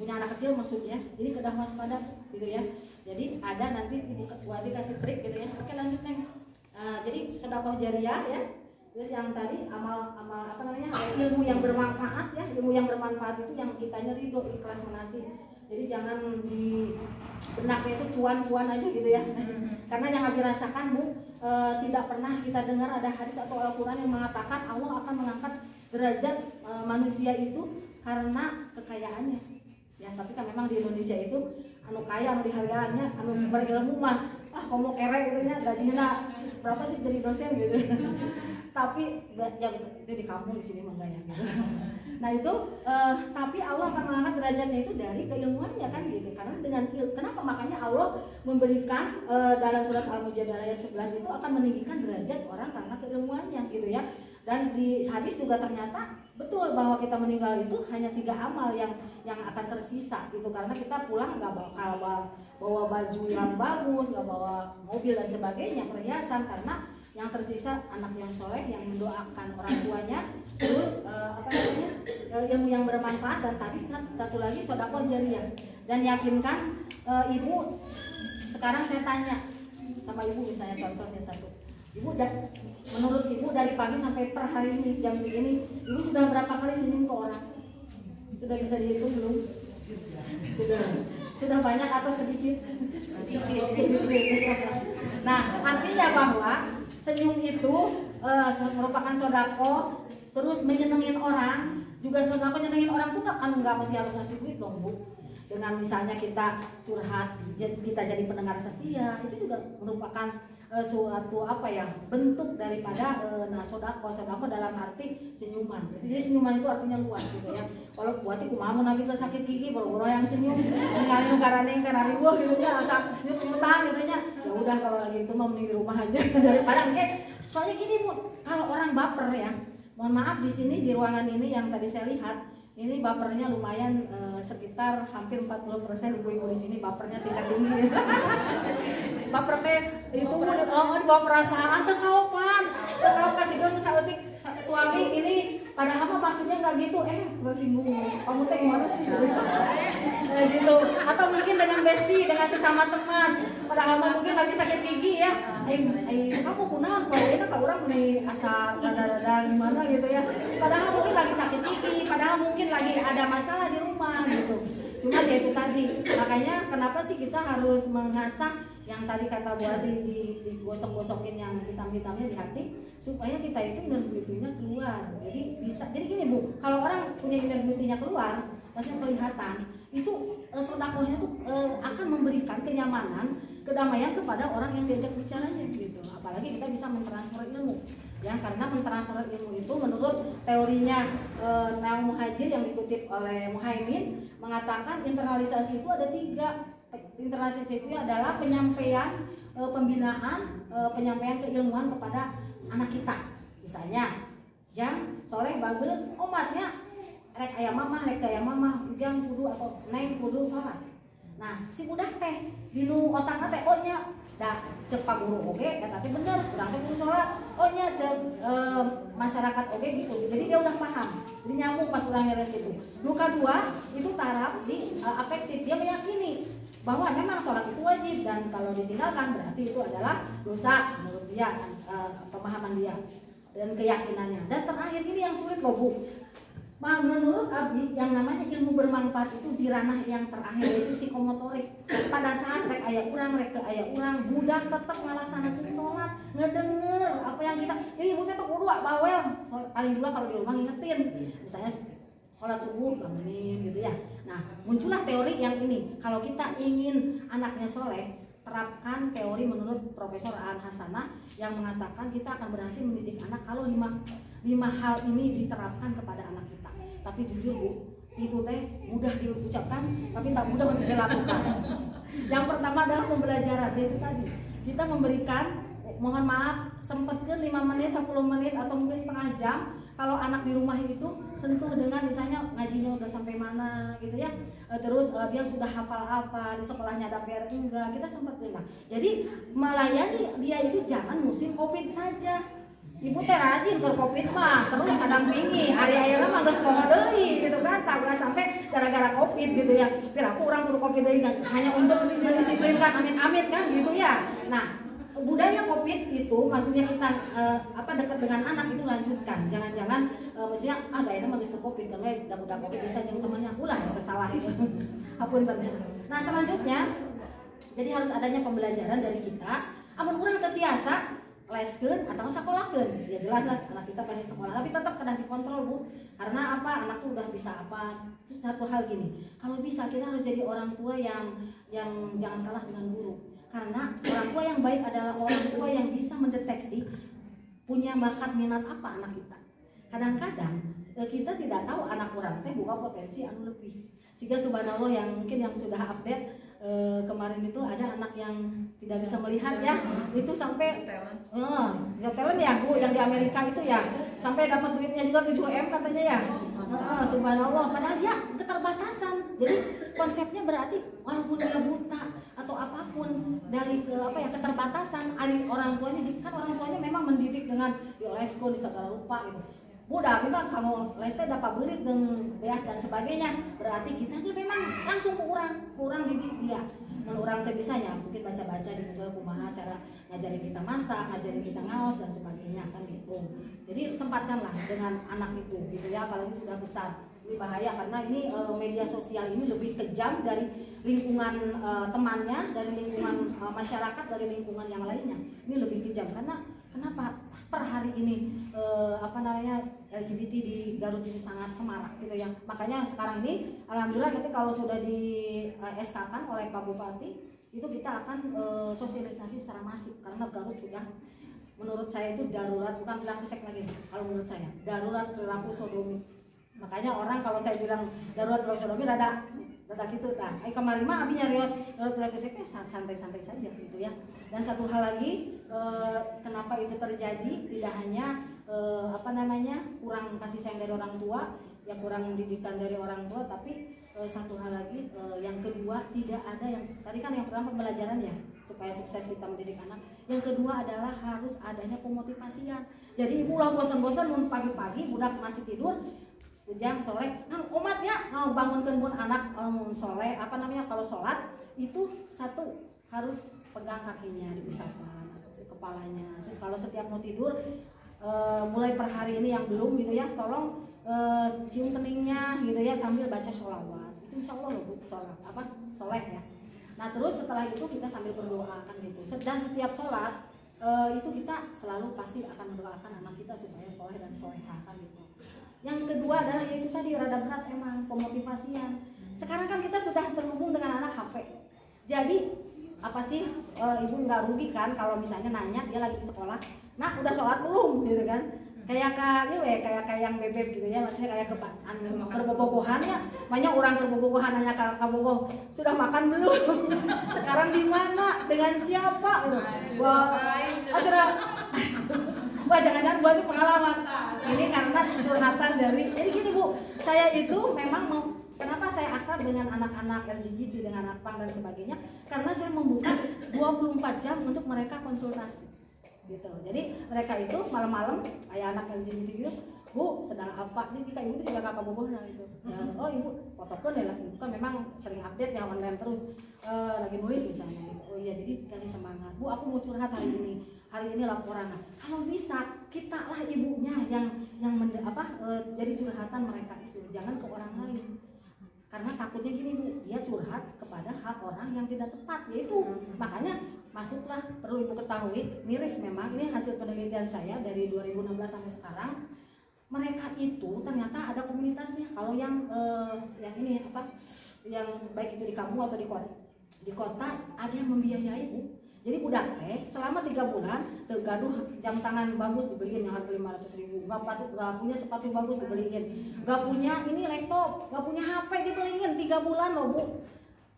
punya anak kecil maksudnya. Jadi kedah waspada gitu ya. Jadi ada nanti ibu Wadi kasih trik gitu ya. Oke lanjut Neng. Jadi sedekah jariah ya. Terus yang tadi amal apa namanya? Ilmu yang bermanfaat ya. Ilmu yang bermanfaat itu yang kitanya ridho, ikhlas, menasih. Jadi jangan di benaknya itu cuan-cuan aja gitu ya. Karena yang Abi rasakan Bu, tidak pernah kita dengar ada hadis atau Al-Quran yang mengatakan Allah akan mengangkat derajat manusia itu karena kekayaannya. Ya, tapi kan memang di Indonesia itu anu kaya, anu dihargaannya, anu berilmu mah komo kere gitu nya, gajinya berapa sih jadi dosen gitu. Tapi yang itu di kampung di sini mah enggak ya gitu. Nah itu tapi Allah akan mengangkat derajatnya itu dari keilmuannya kan gitu. Karena dengan kenapa makanya Allah memberikan dalam surat Al-Mujadalah ayat 11 itu akan meninggikan derajat orang karena keilmuannya gitu ya. Dan di hadis juga ternyata betul bahwa kita meninggal itu hanya 3 amal yang akan tersisa gitu. Karena kita pulang nggak bawa baju yang bagus, nggak bawa mobil dan sebagainya, perhiasan, karena yang tersisa anak yang soleh yang mendoakan orang tuanya, terus ilmu yang bermanfaat, dan tadi satu lagi sedekah jariah. Dan yakinkan ibu, sekarang saya tanya sama ibu misalnya contohnya satu, ibu menurut ibu dari pagi sampai per hari ini jam segini ibu sudah berapa kali senyum ke orang? Sudah bisa dihitung belum? Sudah banyak atau sedikit? Nah artinya bahwa senyum itu merupakan sodako, terus menyenengin orang juga sodako. Nyenengin orang tuh nggak mesti harus ngasih duit dong Bu. Dengan misalnya kita curhat, kita jadi pendengar setia, itu juga merupakan suatu bentuk daripada sodako dalam arti senyuman. Jadi senyuman itu artinya luas gitu ya. Kalau buat itu mau nabi ke sakit gigi, boro-boro yang senyum, ninggalin karena yang terari gua gitu ya, asal nyut-nyutan gitu ya. Ya udah kalau lagi itu mau mending di rumah aja daripada mungkin. Soalnya gini Bu, kalau orang baper ya, mohon maaf di sini di ruangan ini yang tadi saya lihat, ini bapernya lumayan sekitar hampir 40% ibu-ibu di sini bapernya tingkat tinggi. Baper teh itu bawa perasaan teh kaopan kasih dong sautik suami ini padahal mah maksudnya nggak gitu, tersinggung kamu teh gimana sih gitu. Atau mungkin dengan bestie, dengan sesama teman, padahal mah mungkin lagi sakit gigi ya, kamu kunaon kalau ini kak orang nih asal rada-rada gimana gitu ya, padahal mungkin lagi sakit gigi, padahal mungkin lagi ada masalah di rumah gitu. Cuma ya itu tadi, makanya kenapa sih kita harus mengasah yang tadi kata Bu Adi digosok-gosokin yang hitam-hitamnya di hati, supaya kita itu energi-nya keluar. Jadi bisa, jadi gini Bu, kalau orang punya energi-nya keluar, maksudnya kelihatan, itu sodakohnya tuh akan memberikan kenyamanan, kedamaian kepada orang yang diajak bicaranya gitu. Apalagi kita bisa mentransfer ilmu, ya, karena mentransfer ilmu itu menurut teorinya Neo Muhajir yang dikutip oleh Muhaimin mengatakan internalisasi itu ada 3. Internalisasi itu adalah penyampaian pembinaan, penyampaian keilmuan kepada anak kita. Misalnya, Jang, soleh, bagel, umatnya rek aya mama ujang kudu atau neng kudu sholat. Nah si budak teh dinu otakna teh oh nya da cek paguru oge eta teh bener urang teh kudu sholat. Oh nya cek masyarakat oge gitu. Jadi dia udah paham. Jadi nyambung pas urang ngeres gitu. Nu kadua itu taraf di afektif, dia meyakini bahwa memang sholat itu wajib dan kalau ditinggalkan berarti itu adalah dosa menurut dia, pemahaman dia dan keyakinannya. Dan terakhir ini yang sulit loh Bu. Menurut Abdi yang namanya ilmu bermanfaat itu di ranah yang terakhir yaitu psikomotorik. Pada saat rek aya urang budak tetap ngalaksanakeun sholat, ngedenger apa yang kita ini ibu teh kudu bawel paling juga kalau di rumah ngingetin misalnya sholat subuh 2 menit gitu ya. Nah muncullah teori yang ini, kalau kita ingin anaknya soleh, terapkan teori menurut Profesor Aan Hasanah yang mengatakan kita akan berhasil mendidik anak kalau lima hal ini diterapkan kepada anak kita. Tapi jujur Bu, itu teh mudah diucapkan tapi tak mudah untuk dilakukan. Yang pertama adalah pembelajaran, yaitu tadi kita memberikan, mohon maaf, sempatkan 5 menit, 10 menit atau mungkin setengah jam. Kalau anak di rumah itu sentuh dengan misalnya ngajinya udah sampai mana gitu ya, terus dia sudah hafal apa, di sekolahnya ada PR enggak, kita sempatkan lah. Jadi melayani dia itu jangan musim Covid saja. Ibu teh rajin ke Covid mah, terus kadang pingi, hari-hari mah geus poho deui gitu kan, tak ulah sampai gara-gara Covid gitu ya. Piraku orang kudu Covid deui hanya untuk mendisiplinkan amit-amit kan gitu ya. Nah, budaya Covid itu maksudnya kita dekat dengan anak itu lanjutkan. Jangan-jangan maksudnya daerah mah geus Covid kan budak Covid bisa jeung temannya ulah ya kesalah itu. Hapunten. Nah, selanjutnya jadi harus adanya pembelajaran dari kita. Amun urang teu tiasa leskeun atau sakolahkeun, ya jelas lah anak kita pasti sekolah, tapi tetap kadang dikontrol Bu. Karena apa? Anak tuh udah bisa apa? Terus satu hal gini, kalau bisa kita harus jadi orang tua yang jangan kalah dengan guru. Karena orang tua yang baik adalah orang tua yang bisa mendeteksi punya bakat minat apa anak kita. Kadang-kadang kita tidak tahu anak orang teh buka potensi anu lebih. Sehingga subhanallah yang mungkin yang sudah update kemarin itu ada anak yang tidak bisa melihat ya, itu sampai talent ya Bu, yang di Amerika itu ya, sampai dapat duitnya juga 7M katanya ya. Subhanallah, padahal ya keterbatasan. Jadi konsepnya berarti walaupun dia buta atau apapun dari keterbatasan, orang tuanya kan orang tuanya memang mendidik dengan UNESCO di segala rupa gitu. Mudah memang kamu leste dapat belit dengan beas dan sebagainya, berarti kita memang langsung kurang didik dia. Orang teh bisanya mungkin baca-baca di Google kumaha cara ngajarin kita masak, ngajarin kita ngaos dan sebagainya kan gitu. Jadi sempatkanlah dengan anak itu gitu ya, apalagi sudah besar. Ini bahaya karena ini media sosial ini lebih kejam dari lingkungan temannya, dari lingkungan masyarakat, dari lingkungan yang lainnya. Ini lebih kejam karena kenapa? Per hari ini LGBT di Garut ini sangat semarak gitu ya. Makanya sekarang ini alhamdulillah nanti kalau sudah di SK-kan oleh Pak Bupati itu kita akan sosialisasi secara masif karena Garut sudah menurut saya itu darurat, bukan perilaku seks lagi kalau menurut saya, darurat perilaku sodomi. Makanya orang kalau saya bilang darurat perilaku sodomi rada gitu. Nah, kemarin mah abi nyarios darurat perilaku seks santai-santai saja gitu ya. Dan satu hal lagi, kenapa itu terjadi tidak hanya kurang kasih sayang dari orang tua, ya kurang didikan dari orang tua, tapi satu hal lagi, yang kedua tidak ada yang tadi kan yang pertama pembelajaran ya supaya sukses kita mendidik anak. Yang kedua adalah harus adanya pemotivasian. Jadi ibu lah bosan-bosan pagi-pagi budak masih tidur, ujang soleh, umatnya bangunkan pun anak soleh kalau sholat itu satu harus pegang kakinya dipisahkan kepalanya. Terus kalau setiap mau tidur mulai per hari ini yang belum gitu ya, tolong cium keningnya gitu ya sambil baca sholawat. Itu insya Allah loh Bu, soleh ya. Nah terus setelah itu kita sambil berdoa kan gitu. Dan setiap sholat itu kita selalu pasti akan mendoakan anak kita supaya soleh dan solehah kan gitu. Yang kedua adalah yaitu tadi rada berat emang pemotivasian. Sekarang kan kita sudah terhubung dengan anak HP. Jadi apa sih ibu nggak rugi kan kalau misalnya nanya dia lagi di sekolah, nah udah sholat belum gitu kan? Kayak yang bebek gitu ya, maksudnya kayak kerbobogohan ya, banyak orang kerbobogohan nanya ke bogoh sudah makan belum? Sekarang di mana? Dengan siapa? Wah, jangan-jangan buat pengalaman. Ini karena curhatan dari, jadi gini Bu, saya itu memang mau, kenapa saya akrab dengan anak-anak LGBT, dengan anak PANG dan sebagainya, karena saya membuka 24 jam untuk mereka konsultasi gitu. Jadi mereka itu malam-malam kayak anak LGBT gitu, Bu sedang apa? Jadi kayak ibu itu sudah kakak boboh gitu. Ya, oh ibu fotokan ya lah, ibu kan memang sering update ya online terus, lagi nulis misalnya gitu. Oh iya, jadi kasih semangat, Bu aku mau curhat hari ini laporan. Kalau bisa kita lah ibunya yang jadi curhatan mereka itu, jangan ke orang lain. Karena takutnya gini Bu, dia curhat kepada hak orang yang tidak tepat, yaitu makanya masuklah, perlu ibu ketahui, miris memang ini hasil penelitian saya dari 2016 sampai sekarang. Mereka itu ternyata ada komunitasnya. Kalau yang ini yang baik itu di kampung atau di kota ada yang membiayai Bu. Jadi budak teh selama 3 bulan tergaduh jam tangan bagus dibeliin yang harga 500.000, nggak punya sepatu bagus dibeliin, nggak punya ini laptop, nggak punya HP dibeliin 3 bulan loh Bu.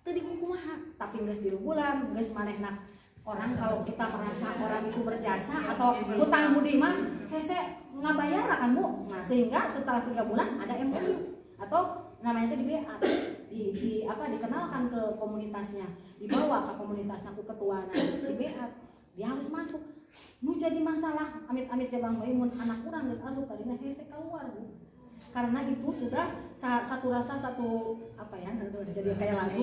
Tadi kumaha, tapi nggak 3 bulan, nggak manehna. Orang kalau kita merasa orang itu berjasa atau hutang budi mah hese nggak bayar kan Bu. Nah sehingga setelah 3 bulan ada MOU atau namanya itu di BA, dikenalkan ke komunitasnya, dibawa ke komunitasnya ke ketuanya di BA, dia harus masuk. Nu jadi masalah amit-amit Bang Maimun anak kurang geus asup tadinya hese keluar Bu. Karena itu sudah satu rasa satu jadi kayak lagu.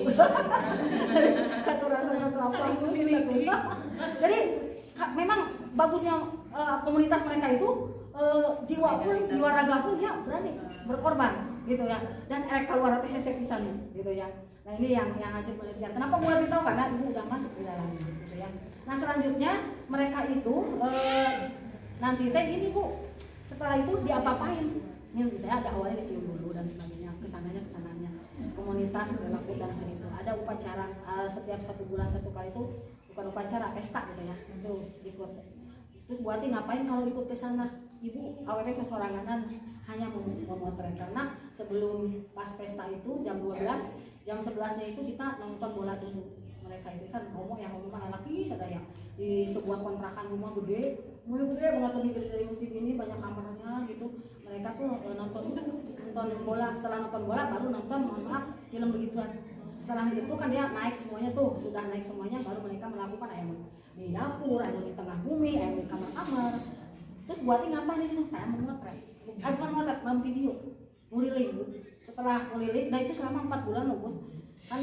satu rasa satu Jadi memang bagusnya komunitas mereka itu jiwa pun, jiwa raga pun dia berani berkorban gitu ya, dan keluar teh hese pisan gitu ya. Nah ini yang hasil penelitian. Kenapa gua tahu? Karena ibu udah masuk di dalamnya gitu ya. Nah selanjutnya mereka itu nanti teh ini Bu, setelah itu diapa-apain? Ini misalnya ada awalnya dicium dulu dan sebagainya, kesananya komunitas berlaku dan segitu. Ada upacara setiap 1 bulan 1 kali itu, bukan upacara, pesta gitu ya. Itu ikut. Terus buati ngapain kalau ikut ke sana? Ibu awalnya sesoranganan hanya memotret, karena sebelum pas pesta itu jam 12, jam 11-nya itu kita nonton bola dulu. Mereka itu kan ngomong anak sadaya di sebuah kontrakan rumah gede banget, lebih gede dari masjid ini, banyak kamarnya gitu. Mereka tuh nonton bola, setelah nonton bola baru nonton film begituan. Setelah itu kan dia naik semuanya tuh, sudah naik semuanya baru mereka melakukan ayam di dapur, ayam di tengah bumi, ayam di kamar. Terus buatnya ngapain di sini? Saya memotret, bukan memotret, video, ngeliling. Setelah ngeliling, nah itu selama 4 bulan loh Bos. Kan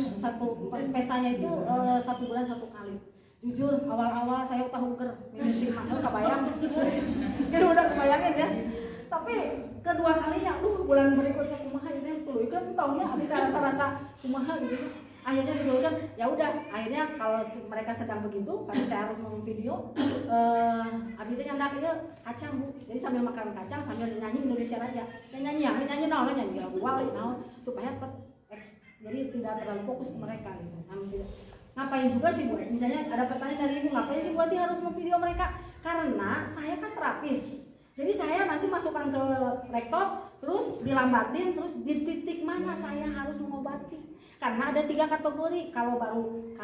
pestanya itu 1 bulan 1 kali. Jujur awal-awal saya tahu minum mahal kebayang, kan udah kebayangin ya. Tapi kedua kalinya, bulan berikutnya kumaha itu tuh, kan tahunya ada rasa-rasa kumaha gitu. Akhirnya didulukan, ya udah. Akhirnya kalau mereka sedang begitu, karena saya harus memvideo, abis itu nyandak itu kacang Bu. Jadi sambil makan kacang sambil nyanyi Indonesia Raya. Nyanyi lagu wali supaya jadi tidak terlalu fokus ke mereka gitu. Sambil ngapain juga sih Bu? Misalnya ada pertanyaan dari ibu, ngapain sih buat harus memvideo mereka? Karena saya kan terapis. Jadi saya nanti masukkan ke laptop, terus dilambatin, terus di titik mana saya harus mengobati. Karena ada 3 kategori. Kalau baru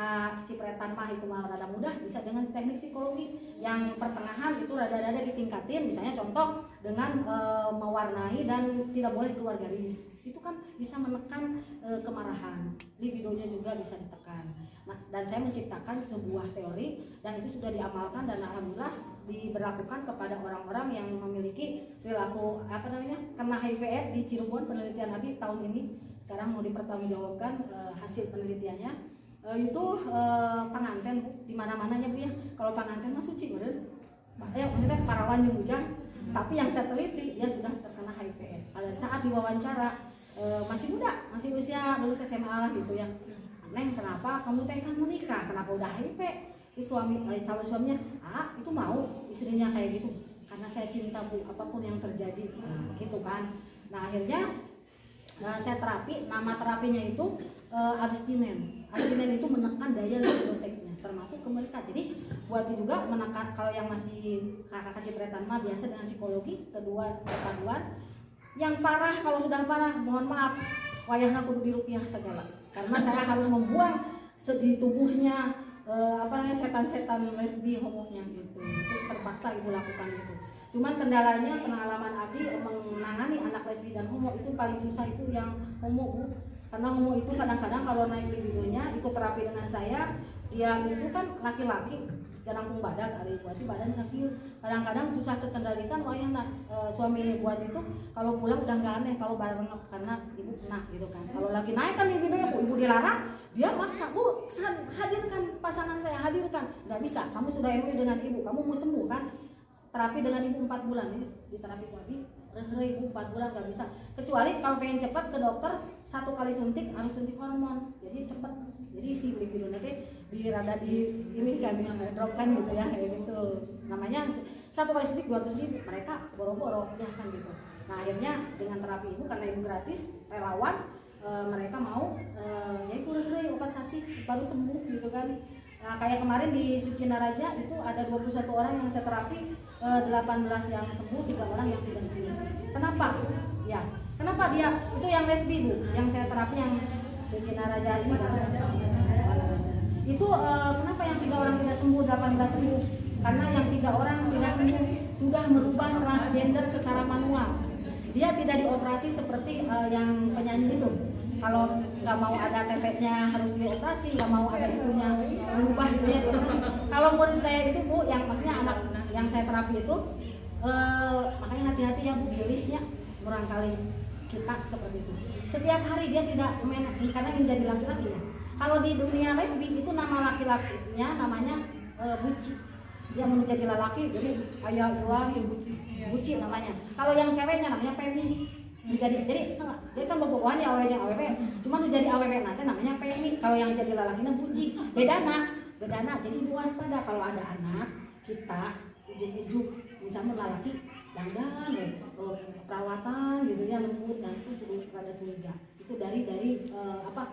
cipretan mah itu malah rada mudah, bisa dengan teknik psikologi. Yang pertengahan itu rada-rada ditingkatin, misalnya contoh dengan mewarnai dan tidak boleh keluar garis. Itu kan bisa menekan kemarahan. Libidonya juga bisa ditekan. Nah, dan saya menciptakan sebuah teori dan itu sudah diamalkan dan alhamdulillah diberlakukan kepada orang-orang yang memiliki perilaku kena HIV/AIDS di Cirebon. Penelitian Abi tahun ini sekarang mau dipertanggungjawabkan hasil penelitiannya. Itu pengantin Bu, di mana-mana ya Bu ya. Kalau pengantin mah suci meureun. Ya maksudnya parawan jeung bujang, tapi yang saya teliti dia sudah terkena HIV/AIDS. Pada saat diwawancara masih muda, masih usia lulus SMA lah gitu ya. Neng, kenapa kamu teh kan menikah? Kenapa udah HIV? Calon suaminya, itu mau istrinya kayak gitu. Karena saya cinta Bu, apapun yang terjadi, gitu kan. Nah akhirnya saya terapi, nama terapinya itu abstinen. Abstinen itu menekan daya libidoseknya, termasuk ke mereka. Jadi buat juga menekan, kalau yang masih kakak cipretan mah biasa dengan psikologi, kedua kepaduan. Yang parah, kalau sudah parah, mohon maaf, wayahna kudu dirupiah segala. Karena saya harus membuang di tubuhnya setan-setan lesbi homonya gitu. Itu terpaksa ibu lakukan itu. Cuman kendalanya pengalaman Abi lesbi dan homo itu paling susah itu yang homo Bu. Karena homo itu kadang-kadang kalau naik libidonya ikut terapi dengan saya, dia itu kan laki-laki jarang badak kali buat itu badan sakit, kadang-kadang susah terkendalikan. Wayang suami buat itu kalau pulang udah nggak aneh kalau bareng karena ibu kena gitu kan. Kalau lagi naik kan libidonya Bu, ibu dilarang, dia maksa, Bu hadirkan pasangan saya, hadirkan. Nggak bisa, kamu sudah MOU dengan ibu, kamu mau sembuh kan, terapi dengan ibu 4 bulan ini di terapi lagi ibu 4 bulan nggak bisa, kecuali kalau pengen cepat ke dokter 1 kali suntik harus suntik hormon, jadi cepat. Jadi si libido nanti dirada di ini kan dropkan gitu ya, kayak gitu. Namanya 1 kali suntik 200.000, mereka boro-boro ya kan gitu. Nah akhirnya dengan terapi ibu karena ibu gratis, relawan, mereka mau ya itu obat sasi baru sembuh gitu kan. Nah, kayak kemarin di Sucina Raja itu ada 21 orang yang saya terapi, 18 yang sembuh, 3 orang yang tidak sembuh. Kenapa? Ya, kenapa dia itu yang lesbi Bu, yang saya terapi yang Sucina Raja ini kan? Itu kenapa yang 3 orang tidak sembuh, 18 sembuh? Karena yang 3 orang tidak sembuh sudah merubah transgender secara manual. Dia tidak dioperasi seperti yang penyanyi itu. Kalau nggak mau ada teteknya harus dioperasi, nggak mau ada itunya berubah gitu ya. Kalau menurut saya itu Bu, yang maksudnya anak yang saya terapi itu, makanya hati-hati ya Bu, pilihnya barangkali kita seperti itu. Setiap hari dia tidak karena ingin jadi laki-laki ya. Kalau di dunia lesbi itu nama laki-lakinya namanya buci. Dia mau jadi lelaki, jadi ayah jual buci namanya. Kalau yang ceweknya namanya pemi. Jadi kan bobogohan ya aww yang aww, cuma jadi aww nanti namanya pemi. Kalau yang jadi lelakinya buci, bedana. Jadi waspada kalau ada anak kita ujuk-ujuk misalnya lelaki dandan perawatan gitu ya, lembut, dan itu perlu rada curiga. Itu dari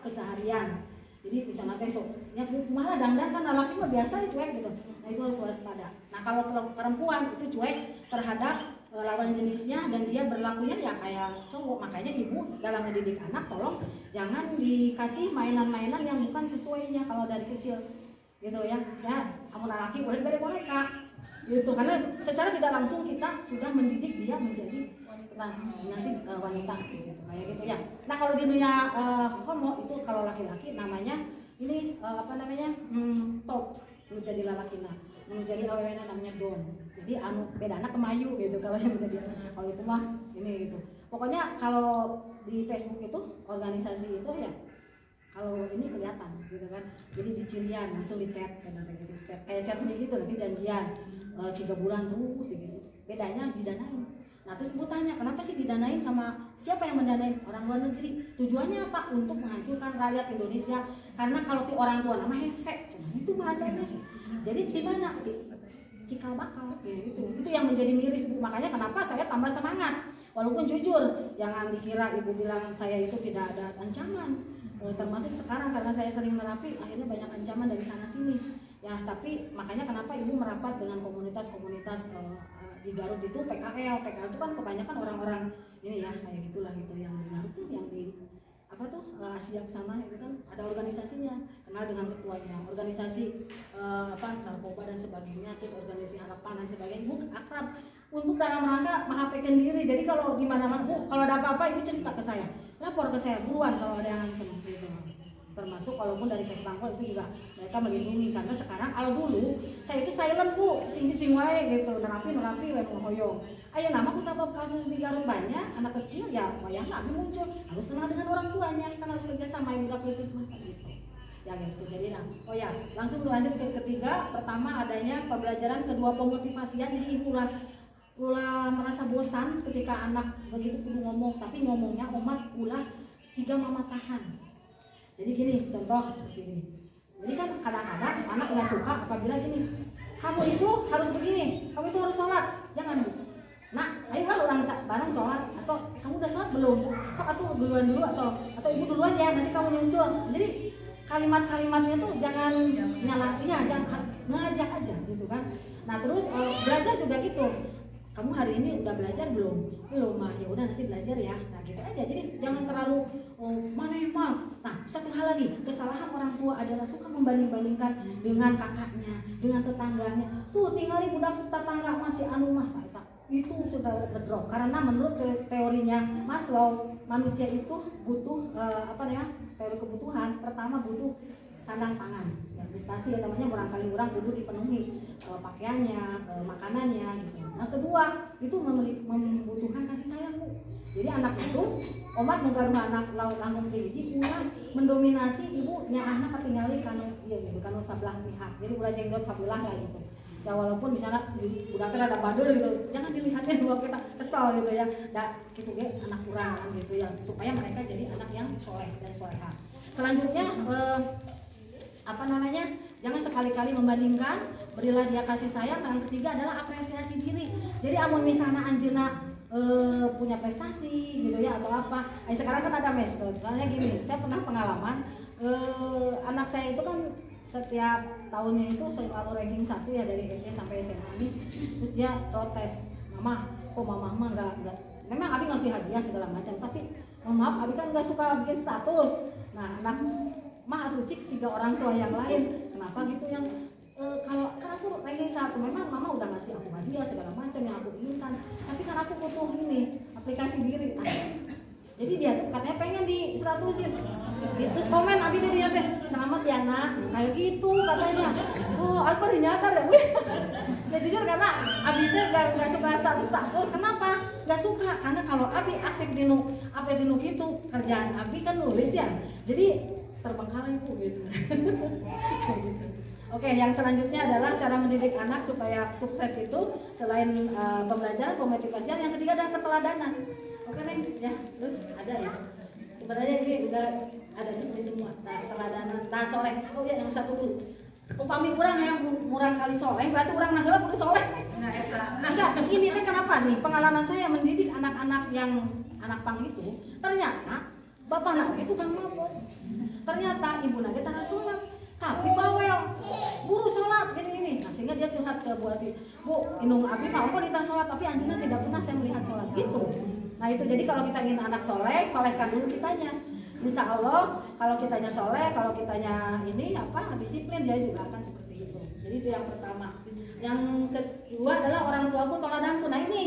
keseharian. Jadi misalnya besok ya malah dandan kan lelaki mah biasa cuek gitu. Nah itu harus waspada. Nah kalau perempuan itu cuek terhadap lawan jenisnya dan dia berlakunya ya kayak cowok. Makanya ibu dalam mendidik anak tolong jangan dikasih mainan-mainan yang bukan sesuainya kalau dari kecil gitu ya. Misalnya kamu laki boleh beli boneka gitu, karena secara tidak langsung kita sudah mendidik dia menjadi nanti wanita gitu kayak gitu ya. Nah kalau di dunia homo itu kalau laki-laki namanya ini top menjadi lelaki, nah menjadi awalnya namanya don. Jadi beda anak kemayu gitu kalau yang menjadi, kalau itu mah ini gitu. Pokoknya kalau di Facebook itu organisasi itu ya kalau ini kelihatan gitu kan. Jadi di cirian langsung di chat gitu. Kayak chat gitu nanti janjian 3 bulan terus gitu. Bedanya didanain. Nah terus ibu tanya kenapa sih didanain, sama siapa yang mendanain? Orang luar negeri. Tujuannya apa? Untuk menghancurkan rakyat Indonesia. Karena kalau orang tua nama hesek, itu bahasanya. Jadi di mana? Cikal bakal gitu. Itu yang menjadi miris Bu. Makanya kenapa saya tambah semangat. Walaupun jujur, jangan dikira ibu bilang saya itu tidak ada ancaman. Termasuk sekarang karena saya sering merapi, akhirnya banyak ancaman dari sana sini. Ya, tapi makanya kenapa ibu merapat dengan komunitas-komunitas di Garut itu PKL itu kan kebanyakan orang-orang ini ya kayak gitulah gitu yang di Garut tuh, yang di Asia sana itu kan ada organisasinya, kenal dengan ketuanya, organisasi narkoba dan sebagainya, terus organisasi anak panah dan sebagainya. Ibu akrab untuk dalam rangka menghapikan diri. Jadi kalau di mana-mana Bu, kalau ada apa-apa ibu cerita ke saya, lapor ke saya buruan kalau ada yang ancam gitu. Termasuk walaupun dari Kesbangkol itu juga mereka melindungi, karena sekarang kalau dulu saya itu silent Bu, cicing-cicing wae gitu, nerapi we hoyong. Ayo nama kusabab kasus di Garut banyak anak kecil ya wayang lagi muncul, harus kenal dengan orang tuanya, kan harus kerja sama ibu politik gitu. Ya gitu. Jadi langsung lanjut ke ketiga. Pertama adanya pembelajaran, kedua pemotivasian. Jadi ibu ulah merasa bosan ketika anak begitu kudu ngomong, tapi ngomongnya omat ulah siga mama tahan. Jadi gini, contoh seperti ini. Jadi kan kadang-kadang anak nggak suka apabila gini, kamu itu harus begini, kamu itu harus sholat. Jangan Bu. Nah, ayolah orang bareng sholat, atau kamu udah sholat belum? Sok aku duluan dulu atau ibu duluan ya, nanti kamu nyusul. Jadi kalimat-kalimatnya tuh jangan nyalainnya, jangan ngajak aja gitu kan. Nah terus belajar juga gitu. Kamu hari ini udah belajar belum mah, ya udah nanti belajar ya. Nah gitu aja. Jadi jangan terlalu mah. Nah satu hal lagi, kesalahan orang tua adalah suka membanding-bandingkan dengan kakaknya, dengan tetangganya. Tuh tinggali budak tetangga masih anu mah, itu sudah ngedrop karena menurut teorinya Maslow manusia itu butuh teori kebutuhan. Pertama butuh sandang pangan, ya pasti ya namanya barangkali orang kudu dipenuhi pakaiannya, makanannya gitu. Nah kedua itu membutuhkan kasih sayang Bu. Jadi anak itu omat menggaruh anak laut langgung hiji ulah mendominasi ibunya anak ketinggali kanu iya gitu kanu sabelah pihak. Jadi ulah jenggot sabelah lah gitu. Ya walaupun misalnya udah ada badur gitu, jangan dilihatin bahwa kita kesal gitu ya. Dan gitu ya anak kurang gitu ya supaya mereka jadi anak yang soleh dan soleha. Selanjutnya jangan sekali-kali membandingkan, berilah dia kasih sayang. Yang ketiga adalah apresiasi diri. Jadi amun misalnya anjeuna punya prestasi gitu ya atau apa. Sekarang kan ada medsos. Soalnya gini, saya pernah pengalaman anak saya itu kan setiap tahunnya itu selalu ranking 1 ya dari SD sampai SMA ini. Terus dia protes, mama kok mama enggak memang Abi ngasih hadiah segala macam, tapi maaf Abi kan nggak suka bikin status. Nah anak atuh cik siga orang tua yang lain, kenapa gitu yang kalau kan aku ranking 1, memang mama udah ngasih aku hadiah segala macam yang aku inginkan, tapi kan aku butuh ini aplikasi diri. Jadi dia tuh katanya pengen di statusin. Terus komen Abi dia teh, selamat ya nak, kayak gitu katanya. Oh, aku baru nyadar ya, ya jujur karena Abi teh gak suka status. Kenapa? Gak suka karena kalau Abi aktif di nu gitu kerjaan Abi kan nulis ya. Jadi terbengkalai Bu gitu. Oke, yang selanjutnya adalah cara mendidik anak supaya sukses itu selain pembelajaran, pemotivasian, yang ketiga adalah keteladanan. Oke Neng, ya terus ada ya. Sebenarnya ini udah ada di sini semua. Keteladanan, soleh. Oh ya yang satu dulu. Upami orang yang murang kali soleh, berarti orang nanggeula kudu soleh. Enggak, ini teh kenapa nih? Pengalaman saya mendidik anak-anak yang anak pang itu, ternyata bapak nak itu kan mabok. Ternyata ibu nak tara sholat, tapi bawel, buru sholat gini. Nah sehingga dia curhat ke Bu Ati, Bu, inung Abi mau kok kita sholat, tapi anjingnya tidak pernah saya melihat sholat gitu. Nah itu jadi kalau kita ingin anak soleh, solehkan dulu kitanya. Insya Allah kalau kitanya soleh, kalau kitanya ini disiplin, dia juga akan seperti itu. Jadi itu yang pertama. Yang kedua adalah orang tuaku toladanku. Nah ini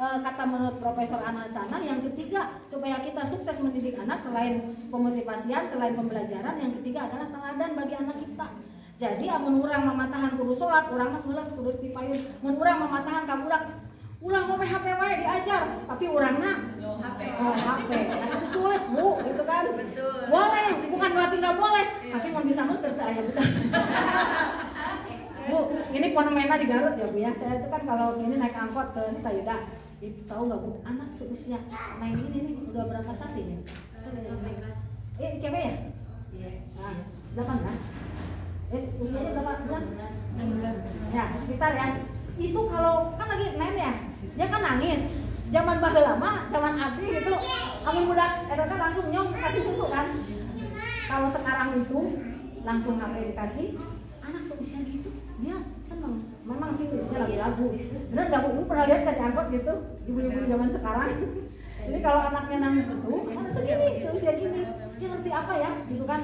kata menurut Profesor Anasana, yang ketiga supaya kita sukses mendidik anak selain pemotivasian, selain pembelajaran, yang ketiga adalah teladan bagi anak kita. Jadi amun urang mamatahan kudu sholat, urang mah kudu dipayun. Mun urang mamatahan ka budak ulang mau HP wae diajar, tapi urangna HP. Nah, itu sulit Bu, gitu kan?
Betul.
Boleh, bukan berarti nggak boleh, tapi mau bisa nuker teh aya budak. Bu, ini fenomena di Garut ya Bu ya. Saya itu kan kalau ini naik angkot ke Sitayuda, itu tahu nggak Bu, anak seusia naik ini nih udah berapa sasi ya? 18. Cewek ya? Iya. Nah, 18. Usianya berapa bulan? 6 bulan. Ya, sekitar ya. Itu kalau kan lagi main ya, dia kan nangis. Zaman baheula lama, zaman abdi gitu, amun budak eta teh langsung nyong kasih susu kan. Kalau sekarang itu langsung HP dikasih, anak seusia gitu dia seneng. Memang sih usianya lagi lagu. Bener nggak Bu? Pernah lihat kan angkot gitu ibu-ibu zaman sekarang? Jadi kalau anaknya nangis susu, anak segini, seusia gini, dia ngerti apa ya? Gitu kan?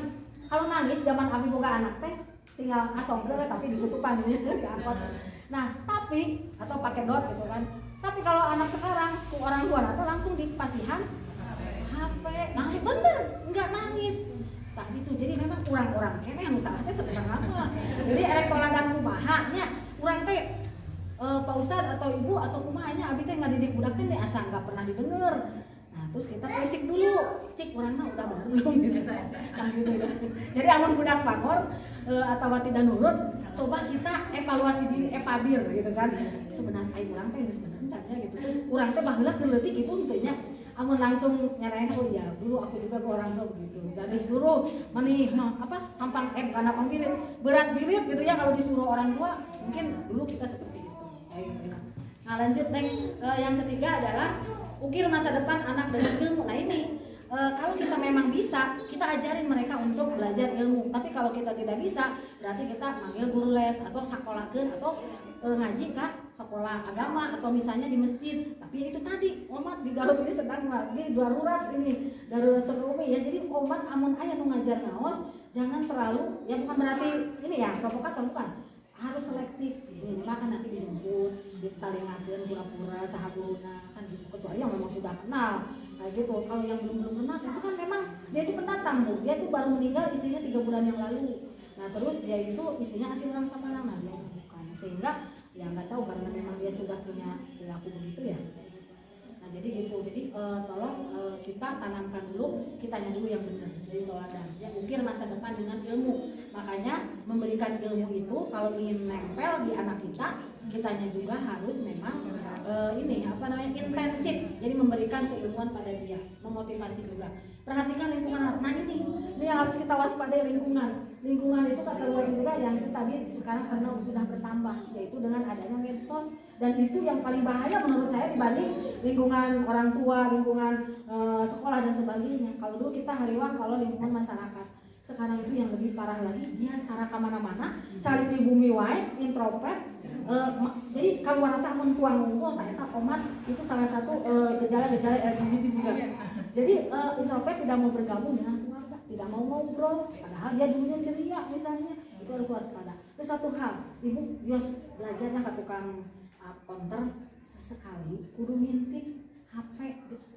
Kalau nangis zaman abdi boga anak teh tinggal asong tapi ditutupan gitu di angkot. Nah, tapi atau pakai dot gitu kan. Tapi kalau anak sekarang, orang tua atau langsung dipasihan HP, langsung bener, nggak nangis. Tak gitu. Jadi memang orang-orang kene anu salah teh sebenarnya. Jadi erek toladan kumahanya, urang teh Pak Ustadz atau Ibu atau kumahanya abi teh ngadidik budak teh asa nggak pernah didengar. Nah, terus kita basic dulu, cek orang mah udah belum gitu. Nah, gitu ya. Jadi amun budak pangor atau tidak nurut, coba kita evaluasi diri, epabil gitu kan. Sebenarnya ai urang teh geus bener gitu. Terus urang teh baheula keleutik gitu henteu amun langsung nyarain oh ya dulu aku juga ke orang tua begitu. Jadi disuruh menih hampang karena pampirit berat birit gitu ya kalau disuruh orang tua, mungkin dulu kita seperti itu. Nah, lanjut Neng, yang ketiga adalah ukir masa depan anak dengan ilmu. Nah ini kalau kita memang bisa, kita ajarin mereka untuk belajar ilmu. Tapi kalau kita tidak bisa, berarti kita manggil guru les atau sekolahkeun atau ngaji ke sekolah agama atau misalnya di masjid. Tapi itu tadi, omat di Garut ini sedang lagi darurat seluruh ya. Jadi omat amun aya nu ngajar ngaos, jangan terlalu, ya bukan berarti ini ya provokator bukan, harus selektif. maka nanti dijemput, ditalingakeun pura-pura sahabuna kan gitu. Kecuali yang memang sudah kenal kayak gitu. Kalau yang belum kenal itu kan memang dia itu pendatang Bu. Dia itu baru meninggal istrinya 3 bulan yang lalu. Nah terus dia itu istrinya asli orang Samarang, dia bukan, sehingga ya nggak tahu karena memang dia sudah punya perilaku begitu ya. Nah jadi gitu, jadi tolong kita tanamkan dulu, kitanya dulu yang benar, jadi teladan. Ya ukir masa depan dengan ilmu. Makanya memberikan ilmu itu kalau ingin nempel di anak kita, kitanya juga harus memang intensif. Jadi memberikan keilmuan pada dia, memotivasi juga. Perhatikan lingkungan. Nah ini yang harus kita waspadai lingkungan. Lingkungan itu kategori juga yang itu tadi sekarang karena sudah bertambah, yaitu dengan adanya medsos. Dan itu yang paling bahaya menurut saya dibanding lingkungan orang tua, lingkungan sekolah dan sebagainya. Kalau dulu kita hariwang kalau lingkungan masyarakat, sekarang itu yang lebih parah lagi, dia arah kemana-mana, cari pribumi wae, introvert. Jadi kalau wanita mentuang unggul, tak omat itu salah satu gejala-gejala LGBT juga. Jadi introvert tidak mau bergabung dengan keluarga, tidak mau ngobrol, padahal dia dulunya ceria misalnya, itu harus waspada. Terus satu hal, ibu Yos belajarnya ke tukang konter sesekali kudu ngintip HP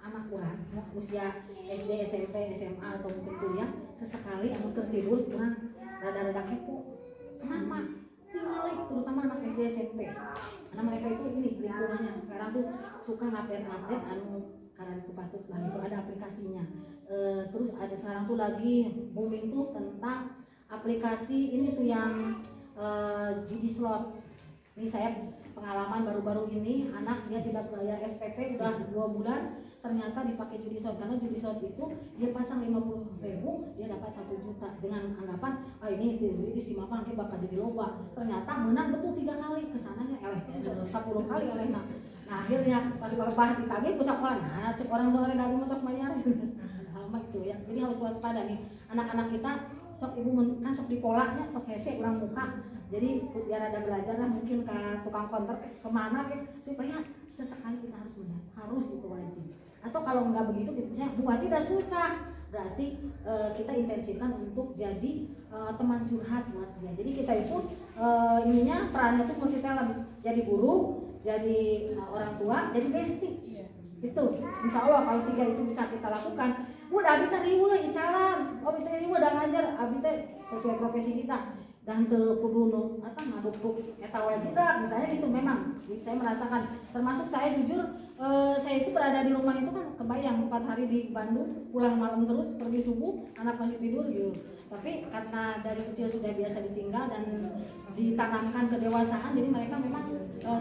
anak orang usia SD, SMP, SMA atau mungkin kuliah, sesekali anu tertidur kurang rada-rada kepo. Kenapa? Tinggal terutama anak SD, SMP. Karena mereka itu ini lingkungannya sekarang tuh suka ngupdate anu karena itu patut lah itu ada aplikasinya. Terus ada sekarang tuh lagi booming tuh tentang aplikasi ini tuh yang judi slot. Ini saya pengalaman baru-baru ini, anak dia tidak bayar SPP udah 2 bulan, ternyata dipakai judi slot. Karena judi slot itu dia pasang 50.000, dia dapat 1 juta dengan anggapan ini si mama nanti bakal jadi loba. Ternyata menang betul 3 kali, kesananya 10 kali eleh. Nah akhirnya pas lepas ditagih ku sekolah, nah cek orang tua dari motos bayar. Hal itu ya. Jadi harus waspada nih anak-anak kita, sok ibu kan sok dipolaknya, sok hese urang muka. Jadi biar ada belajar lah mungkin ke tukang konter kemana supaya sesekali kita harus melihat, harus itu wajib. Atau kalau nggak begitu misalnya buat tidak susah, berarti kita intensifkan untuk jadi teman curhat buat dia. Jadi kita itu ininya perannya itu multi talent, jadi guru, jadi orang tua, jadi bestie. Itu insya Allah kalau 3 itu bisa kita lakukan. Udah abis ribu incalan, abis ribu udah ngajar, abis sesuai profesi kita. Dan kudu atau ngaduk-duk eta wae budak misalnya gitu. Memang saya merasakan, termasuk saya jujur saya itu berada di rumah itu kan kebayang 4 hari di Bandung, pulang malam terus, pergi subuh anak masih tidur gitu. Tapi karena dari kecil sudah biasa ditinggal dan ditanamkan kedewasaan, jadi mereka memang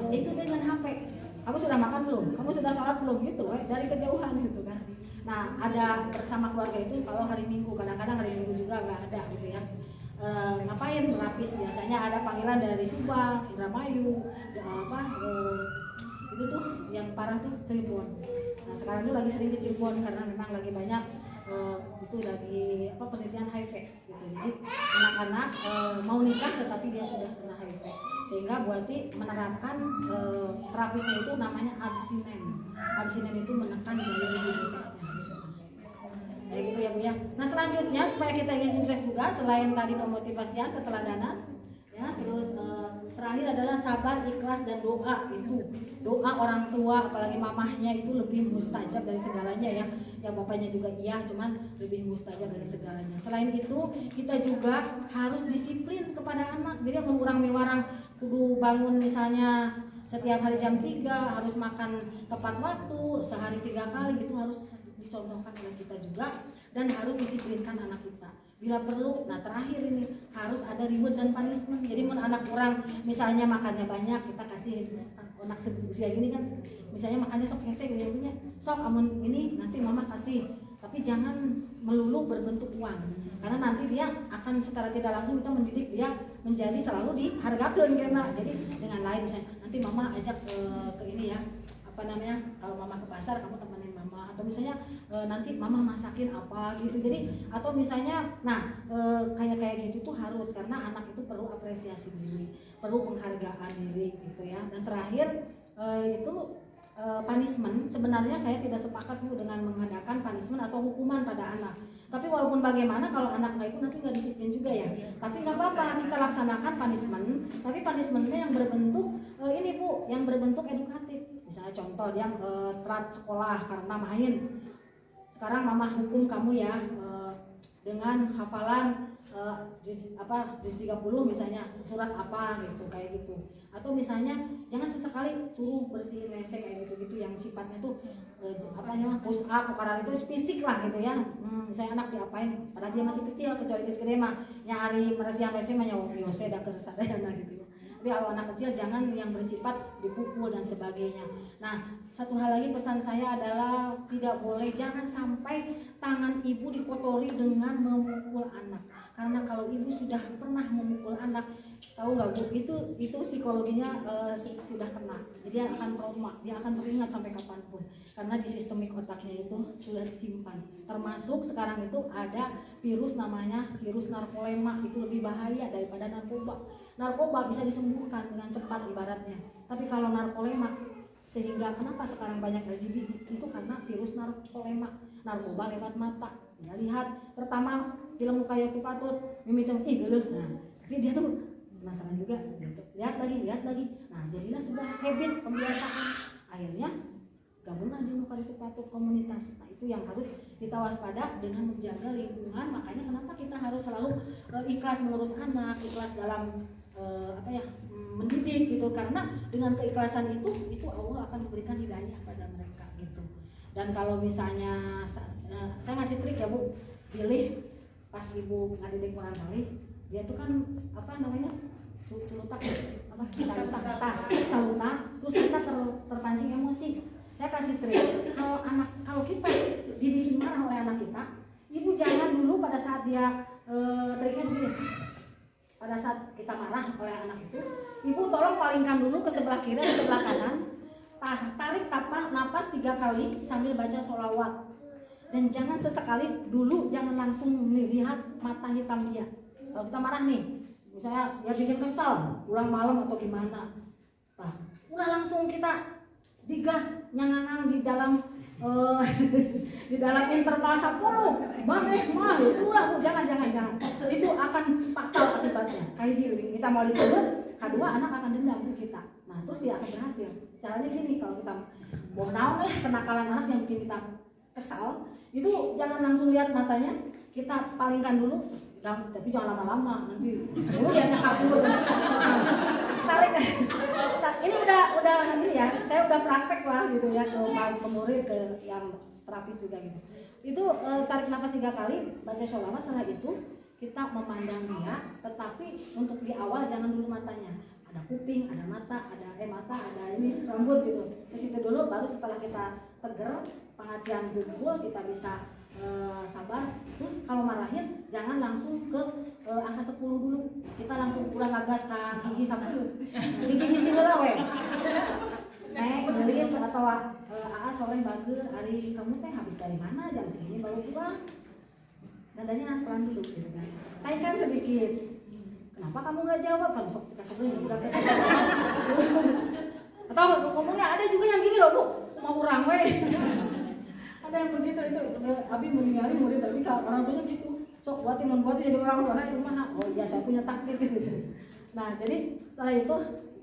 itu dengan HP. Kamu sudah makan belum? Kamu sudah sholat belum? Gitu dari kejauhan gitu kan. Nah ada bersama keluarga itu kalau hari Minggu, kadang-kadang hari Minggu juga nggak ada gitu ya. Ngapain melapis, biasanya ada panggilan dari Subang, Indramayu, itu tuh yang parah tuh Cirebon. Nah sekarang tuh lagi sering ke Cirebon karena memang lagi banyak itu lagi penelitian HIV gitu. Jadi anak-anak mau nikah tetapi dia sudah kena HIV, sehingga Buati menerapkan terapisnya itu namanya abstinen. Abstinen itu menekan daya rusaknya. Ya gitu ya Bu ya. Nah selanjutnya supaya kita ingin sukses juga, selain tadi pemotivasian, keteladanan, ya terus terakhir adalah sabar, ikhlas dan doa. Itu doa orang tua, apalagi mamahnya itu lebih mustajab dari segalanya ya. Ya bapaknya juga iya, cuman lebih mustajab dari segalanya. Selain itu kita juga harus disiplin kepada anak. Jadi mengurang mewarang kudu bangun misalnya setiap hari jam 3, harus makan tepat waktu, sehari 3 kali, itu harus dicontohkan oleh kita juga, dan harus disiplinkan anak kita bila perlu. Nah terakhir ini harus ada reward dan punishment. Jadi anak orang misalnya makannya banyak, kita kasih anak usia gini kan misalnya makannya sok hese gitu ya, sok amun ini nanti mama kasih, tapi jangan melulu berbentuk uang, karena nanti dia akan secara tidak langsung kita mendidik dia menjadi selalu dihargakan karena. Jadi dengan lain misalnya nanti mama ajak ke ini ya, kalau mama ke pasar kamu temenin mama, atau misalnya nanti mama masakin apa gitu. Jadi atau misalnya kayak gitu tuh harus, karena anak itu perlu apresiasi diri, perlu penghargaan diri gitu ya. Dan terakhir itu punishment, sebenarnya saya tidak sepakat Bu dengan mengadakan punishment atau hukuman pada anak. Tapi walaupun bagaimana kalau anaknya itu nanti nggak disiplin juga ya. Tapi nggak apa-apa, kita laksanakan punishment. Tapi punishmentnya yang berbentuk ini Bu, yang berbentuk edukatif. Misalnya contoh dia telat sekolah karena main. Sekarang mama hukum kamu ya dengan hafalan juz 30 misalnya surat apa gitu kayak gitu. Atau misalnya jangan sesekali suruh bersihin WC kayak gitu-gitu yang sifatnya tuh push up karena itu fisik lah gitu ya. Misalnya anak diapain padahal dia masih kecil, kecuali gede mah nyari bersihin WC mah nyawa WC dah kesadana gitu. Tapi kalau anak kecil jangan yang bersifat dipukul dan sebagainya. Nah, satu hal lagi pesan saya adalah tidak boleh, jangan sampai tangan ibu dikotori dengan memukul anak. Karena kalau ibu sudah pernah memukul anak, tahu nggak Bu, itu psikologinya sudah kena. Jadi dia akan trauma, dia akan teringat sampai kapanpun. Karena di sistemik otaknya itu sudah disimpan. Termasuk sekarang itu ada virus namanya virus narkolema, itu lebih bahaya daripada narkoba. Narkoba bisa disembuhkan dengan cepat ibaratnya. Tapi kalau narkolema, sehingga kenapa sekarang banyak LGBT itu karena virus narkolema, narkoba lewat mata. Ya lihat pertama film Kayotu Patut mimitung geuleuh. Nah, tapi dia tuh penasaran juga gitu. Lihat lagi. Nah, jadilah sebuah habit, pembiasaan. Akhirnya gabungan di Kayotu Patut komunitas. Nah, itu yang harus kita waspada dengan menjaga lingkungan. Makanya kenapa kita harus selalu ikhlas mengurus anak, ikhlas dalam mendidik gitu, karena dengan keikhlasan itu Allah akan memberikan hidayah pada mereka gitu. Dan kalau misalnya saya ngasih trik ya Bu, pilih pas ibu ngadidik orang kali, dia itu kan culutak terus kita terpancing emosi. Saya kasih trik, kalau kita dibikin marah oleh anak kita, ibu jangan dulu pada saat dia triknya begini. Pada saat kita marah oleh anak itu, ibu tolong palingkan dulu ke sebelah kiri dan sebelah kanan, tarik napas 3 kali sambil baca sholawat. Dan jangan sesekali dulu, jangan langsung melihat mata hitam dia. Kalau kita marah nih, misalnya dia bikin kesal, pulang malam atau gimana, nah, udah langsung kita digas, nyangangang di dalam di dalam interval 10 mah itulah Bu, jangan itu akan fatal akibatnya. Kayak kita mau dituduh, kedua anak akan dendam ke kita. Nah, terus dia akan berhasil. Caranya gini, kalau kita mau naon kenakalan anak yang bikin kita kesal, itu jangan langsung lihat matanya, kita palingkan dulu, tapi jangan lama-lama, nanti dulu dia kabur. Saling. Ini udah ini ya, saya udah praktek lah gitu ya ke murid, ke yang terapis juga gitu. Itu tarik nafas 3 kali, baca sholawat, setelah itu kita memandang dia, tetapi untuk di awal jangan dulu matanya. Ada kuping, ada mata, ada ini rambut gitu. Ke situ dulu, baru setelah kita tegar, pengajian kumpul, kita bisa sabar. Terus kalau marahin jangan langsung ke angka 10 dulu. Kita langsung pulang gagas ke gigi 1. Gigi lah we. Gelis atau sore bager, hari kamu teh habis dari mana, jam segini baru pulang. Nadanya pelan dulu gitu kan. Taikkan sedikit. Kenapa kamu nggak jawab? Kamu sok kita sebelum berarti. Atau ngomongnya ada juga yang gini loh Bu, mau kurang we. Ada yang begitu itu. Abi meninggalin murid tapi kalau orang tuanya gitu. Sok buatin jadi orang tua itu mana? Oh iya saya punya taktik gitu. Nah jadi setelah itu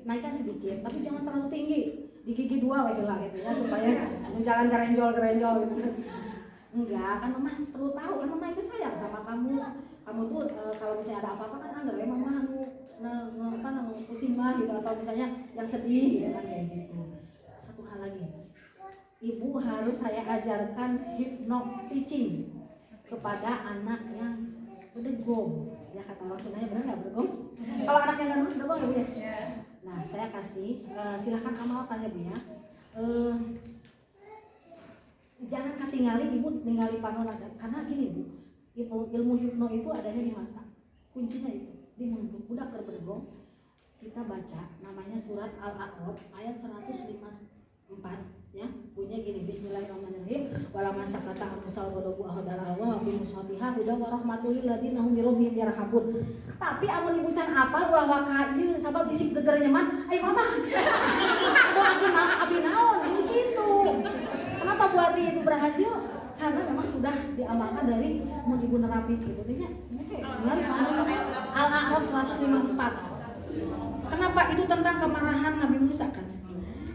naikkan sedikit, tapi jangan terlalu tinggi. Di gigi 2 we lah gitu ya supaya jalan gerenjol gitu. Enggak, kan mama perlu tahu kan mama itu sayang sama kamu. Kamu tuh kalau misalnya ada apa-apa kan anggap ya mama pusing mah gitu, atau misalnya yang sedih gitu kan kayak gitu. Satu hal lagi, ibu harus saya ajarkan hypnoteaching kepada anak yang berdegong. Ya kata orang Sundanya benar nggak berdegong? Kalau anak yang nggak berdegong ya Bu ya. Nah saya kasih silahkan amalkan ya Bu ya. Jangan katingali ibu ningali panon, karena gini Bu, ilmu hipno itu adanya di mata. Kuncinya itu di mulut. Udah kerberdegong, kita baca namanya surat Al-A'raf ayat 154 ya, bunyinya gini, bismillahirrahmanirrahim, wala masakata amusal godobu ahadal Allah bi mushabiha huda wa rahmatul lil ladzina hum bi rabbihim yarhabun. Tapi amun ibu can apal ulah waka ieu sabab bisik geger nyeman, ayo mama. Doa abi naon bisikin. Kenapa Bu Ati itu berhasil? Karena memang sudah diamalkan dari mau ibu nerapi gitu. Al-A'raf 154. Kenapa itu tentang kemarahan Nabi Musa kan?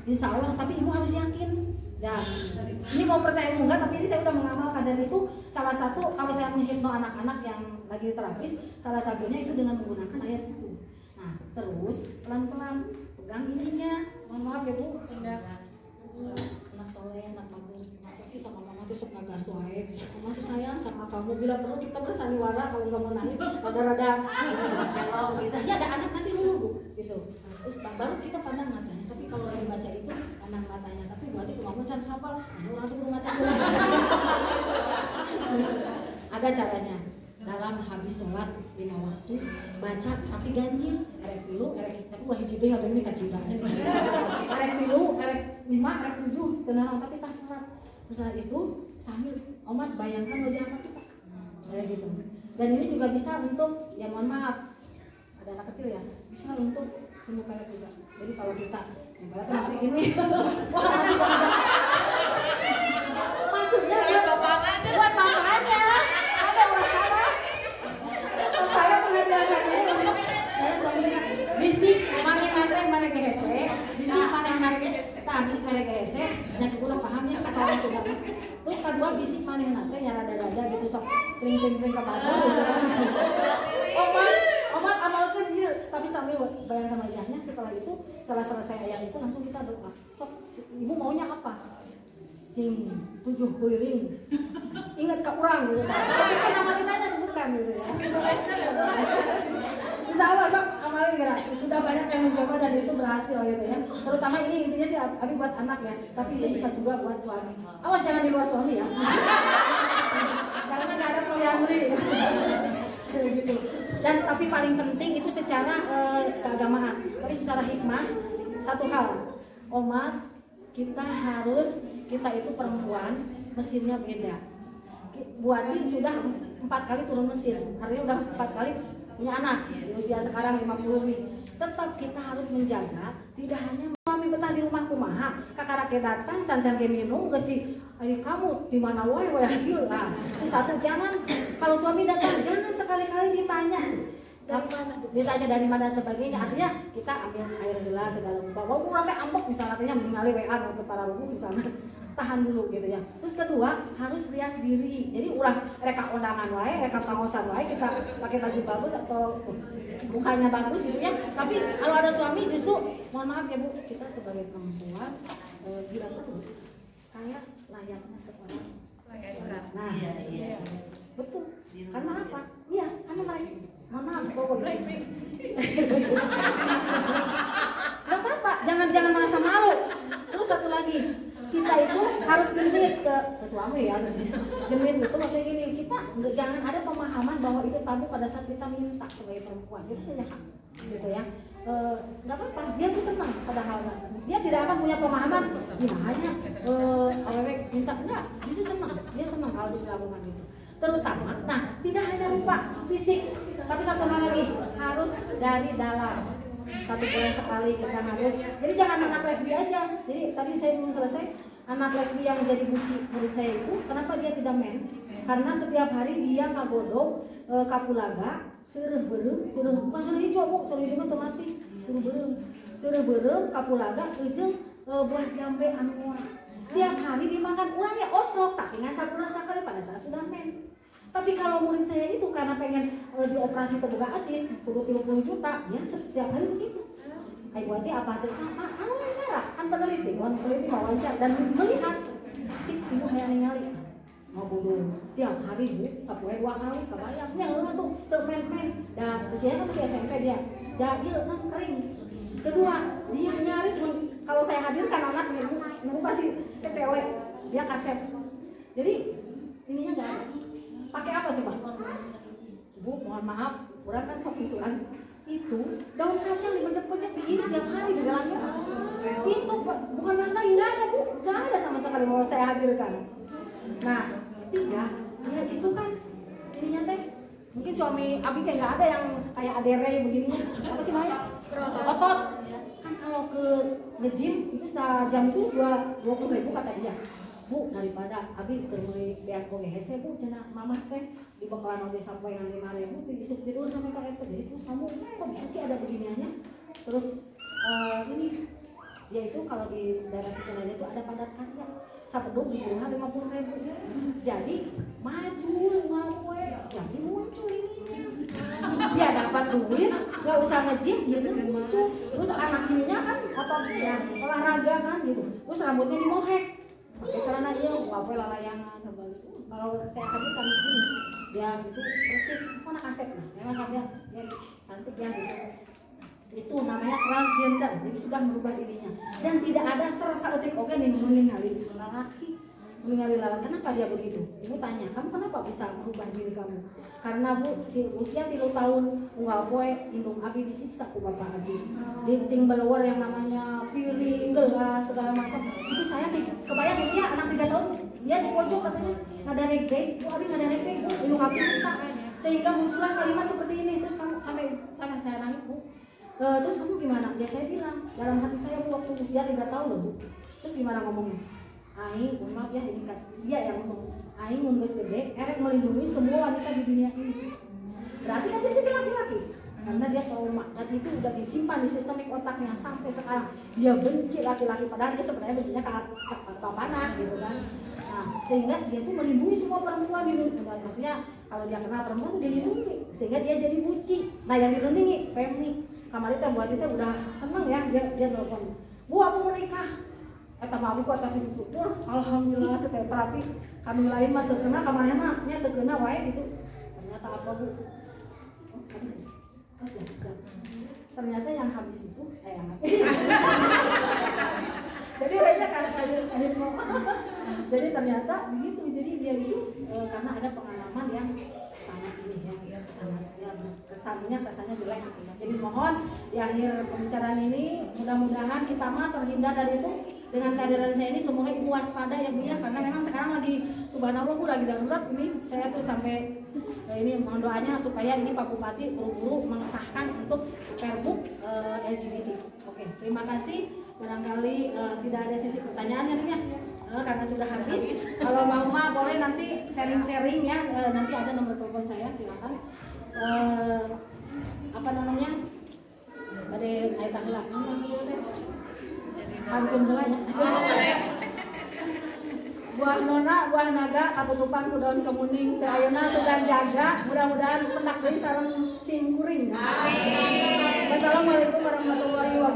Insya Allah, tapi ibu harus yakin. Ya, ini mau percaya enggak, tapi ini saya udah mengamalkan dan itu salah satu kalau saya menghipno anak-anak yang lagi terapis, salah satunya itu dengan menggunakan ayat itu. Nah, terus pelan-pelan pegang ininya. Mohon maaf ya Bu, anak soleh, anak sih sama mama tuh suka gas wae. Mama tuh sayang sama kamu. Bila perlu kita bersandiwara kalau nggak mau nangis, rada-rada. Ya ada anak nanti dulu Bu, gitu. Terus baru kita pandang matanya. Tapi kalau yang baca itu pandang matanya. Tapi berarti kemampuan can kapal. Orang tuh belum baca. Ada caranya. Dalam habis sholat 5 waktu baca tapi ganjil erek tilu erek tapi wah hiji teh atau ini kacibanya erek tilu erek 5 erek 7 tenang tapi tas sholat. Saat itu sambil omat bayangkan wajah apa tuh Pak kayak gitu. Dan ini juga bisa untuk ya mohon maaf ada anak kecil ya bisa untuk temu pelet juga. Jadi kalau kita yang pelet masih ini wah nanti maksudnya ya buat papanya ada masalah. Saya mengajarkan ini bisik mami nanti mereka hese bisik mana mereka bisik mereka hese yang ulah pahamnya kata orang sudah. Terus kedua bisik mana nanti yang rada-rada gitu sok kering ke badan omat amalkan dia tapi sambil bayangkan wajahnya. Setelah itu setelah selesai ayat itu langsung kita doa. Sok ibu maunya apa? Sing 7 keliling ingat ke orang gitu kan. Tapi kan nama kitanya sebutkan gitu ya. Insya Allah sok amalin gerak. Sudah banyak yang mencoba dan itu berhasil gitu ya. Terutama ini intinya sih Abi buat anak ya. Tapi bisa juga buat suami. Awas jangan di luar suami ya. Karena nggak ada poliandri. Gitu. Dan tapi paling penting itu secara keagamaan. Tapi secara hikmah satu hal. Omar kita itu perempuan mesinnya beda. Bu Ati sudah 4 kali turun mesin, artinya udah 4 kali punya anak di usia sekarang 50 nih. Tetap kita harus menjaga, tidak hanya suami betah di rumah kumaha, kakak datang, cancan ke minum, geus di kamu di mana wae kieu. Nah, itu satu, jangan kalau suami datang jangan sekali-kali ditanya dari mana sebagainya. Artinya kita ambil air gelas segala rupa. Walaupun nanti ambek misalnya artinya meninggali WA untuk para rubuh misalnya. Tahan dulu gitu ya. Terus kedua harus rias diri. Jadi ulah reka undangan wae, reka pangosan wae kita pakai baju bagus atau mukanya bagus gitu ya. Tapi kalau ada suami justru mohon maaf ya Bu, kita sebagai perempuan bilang dulu kayak layaknya seorang. Nah, iya. Betul. Karena apa? Iya, karena mereka mohon maaf kok gak apa-apa, jangan merasa malu. Terus satu lagi, kita itu harus genit ke suami ya. Genit itu maksudnya gini, kita jangan ada pemahaman bahwa itu tabu pada saat kita minta sebagai perempuan. Itu punya hak, gitu ya. Nggak apa-apa, dia tuh senang pada hal dia tidak akan punya pemahaman hanya awet minta, enggak, justru senang, dia senang kalau dilakukan itu. Terutama, nah tidak hanya rupa fisik, tapi satu hal lagi harus dari dalam. 1 bulan sekali kita harus. Jadi jangan anak lesbi aja. Jadi tadi saya belum selesai. Anak lesbi yang menjadi murid saya itu, kenapa dia tidak mens? Karena setiap hari dia ngagodok kapulaga, seureum beureum, bukan suruh hijau Bu, suruh hijau mah mati, suruh beureum kapulaga jeung buah jambe anu tiap hari dimakan. Urang ya osok, tapi ngasapuna sakali pada saat sudah men. Tapi kalau murid saya itu karena pengen dioperasi terbuka acis, turut 50 juta, ya setiap hari begitu. Ayo Bu Ati apa aja sama, anu wawancara, kan peneliti mau wawancara dan melihat si ibu kayak ningali. Mau bodoh, tiap hari Bu, sapoe 2 kali, kebayang, ya tuh, men, dan usia kan masih SMP dia, dia kering. Kedua, dia nyaris, kalau saya hadirkan anak ibu pasti kecelek, dia kaset. Jadi, ininya nggak ada. Pakai apa coba? Bu, mohon maaf, orang kan sok bisulan. Itu daun kacang dipencet-pencet diirit tiap hari di dalamnya. Itu bukan mantai, nggak ada Bu, nggak ada sama sekali mau saya hadirkan. Nah, 3, ya itu kan ininya teh. Mungkin suami Abi kayak nggak ada yang kayak adere begininya. Apa sih namanya? Otot. Kan kalau ke nge-gym itu sejam itu 20.000 kata dia. Bu, daripada abi termeli beas oge hese Bu cenah mamah teh di bakalan oge sampai yang 5.000 disuk tidur sampai ke RT. Jadi terus kamu kok bisa sih ada beginiannya? Terus ini yaitu kalau di daerah Cikenanya itu ada padat karya sapeduk di Puluhan 50.000. Jadi maju ngawe jadi muncul ini dia dapat duit nggak usah nge-gym dia muncul. Terus anak ininya kan ototnya ya olahraga kan gitu, terus rambutnya dimohek pakai celana dia ngawe lalayangan gitu. Kalau saya hadirkan di sini dia itu persis anak Asep lah memang kan dia cantik ya bisa. Itu namanya transgender, jadi sudah merubah dirinya dan tidak ada serasa etik oke nih meninggali lelaki meninggali lelaki. Kenapa dia begitu? Ibu tanya, kamu kenapa bisa merubah diri kamu? Karena Bu di usia 3 tahun unggal poe indung abi disiksa ku bapak abi di belawar yang namanya piring gelas segala macam. Itu saya kebayang dia anak 3 tahun dia di pojok katanya nggak ada bag, Bu abi nggak ada bag, Bu indung abi siksa sehingga muncullah kalimat seperti ini. Terus kamu sampai saya nangis Bu. Terus kamu gimana? Ya saya bilang dalam hati saya waktu usia 3 tahun loh Bu. Terus gimana ngomongnya? Aing, maaf ya ini kan dia yang ngomong. Aing mun geus gede, erek melindungi semua wanita di dunia ini. Berarti kan dia jadi laki-laki. Karena dia trauma dan itu udah disimpan di sistemik otaknya sampai sekarang. Dia benci laki-laki padahal dia sebenarnya bencinya ke papanak gitu kan. Nah, sehingga dia tuh melindungi semua perempuan di dunia. Maksudnya kalau dia kenal perempuan tuh dilindungi sehingga dia jadi buci. Nah, yang dilindungi Femi. Kamari teh buat itu udah seneng ya dia telepon. Bu aku mau nikah. Eta mah abi ku atas syukur alhamdulillah setelah terapi kami lain mah teu kena kamarnya mah nya teu kena wae gitu. Ternyata apa Bu? Ternyata yang habis itu jadi banyak kan jadi ternyata begitu. Jadi dia itu karena ada pengalaman yang sangat ini ya sangat ya kesannya jelek. Jadi mohon di akhir pembicaraan ini mudah-mudahan kita mah terhindar dari itu. Dengan kehadiran saya ini semoga ibu waspada ya Bu ya, karena memang sekarang lagi subhanallah Bu lagi darurat ini. Saya tuh sampai ini mohon doanya supaya ini Pak Bupati buru-buru mengesahkan untuk Pergub LGBT. Oke, terima kasih. Barangkali tidak ada sesi pertanyaan ya nih ya. Karena sudah habis. Kalau mau mah boleh nanti sharing-sharing ya. Nanti ada nomor telepon saya, silakan. Apa namanya? Pada ayat akhlak. Pantun heula ya. Buah nona, buah naga, katutupan ku daun kemuning, caayana sedang jaga, mudah-mudahan pendak deui sareng sim kuring. Amin. Wassalamualaikum warahmatullahi wabarakatuh.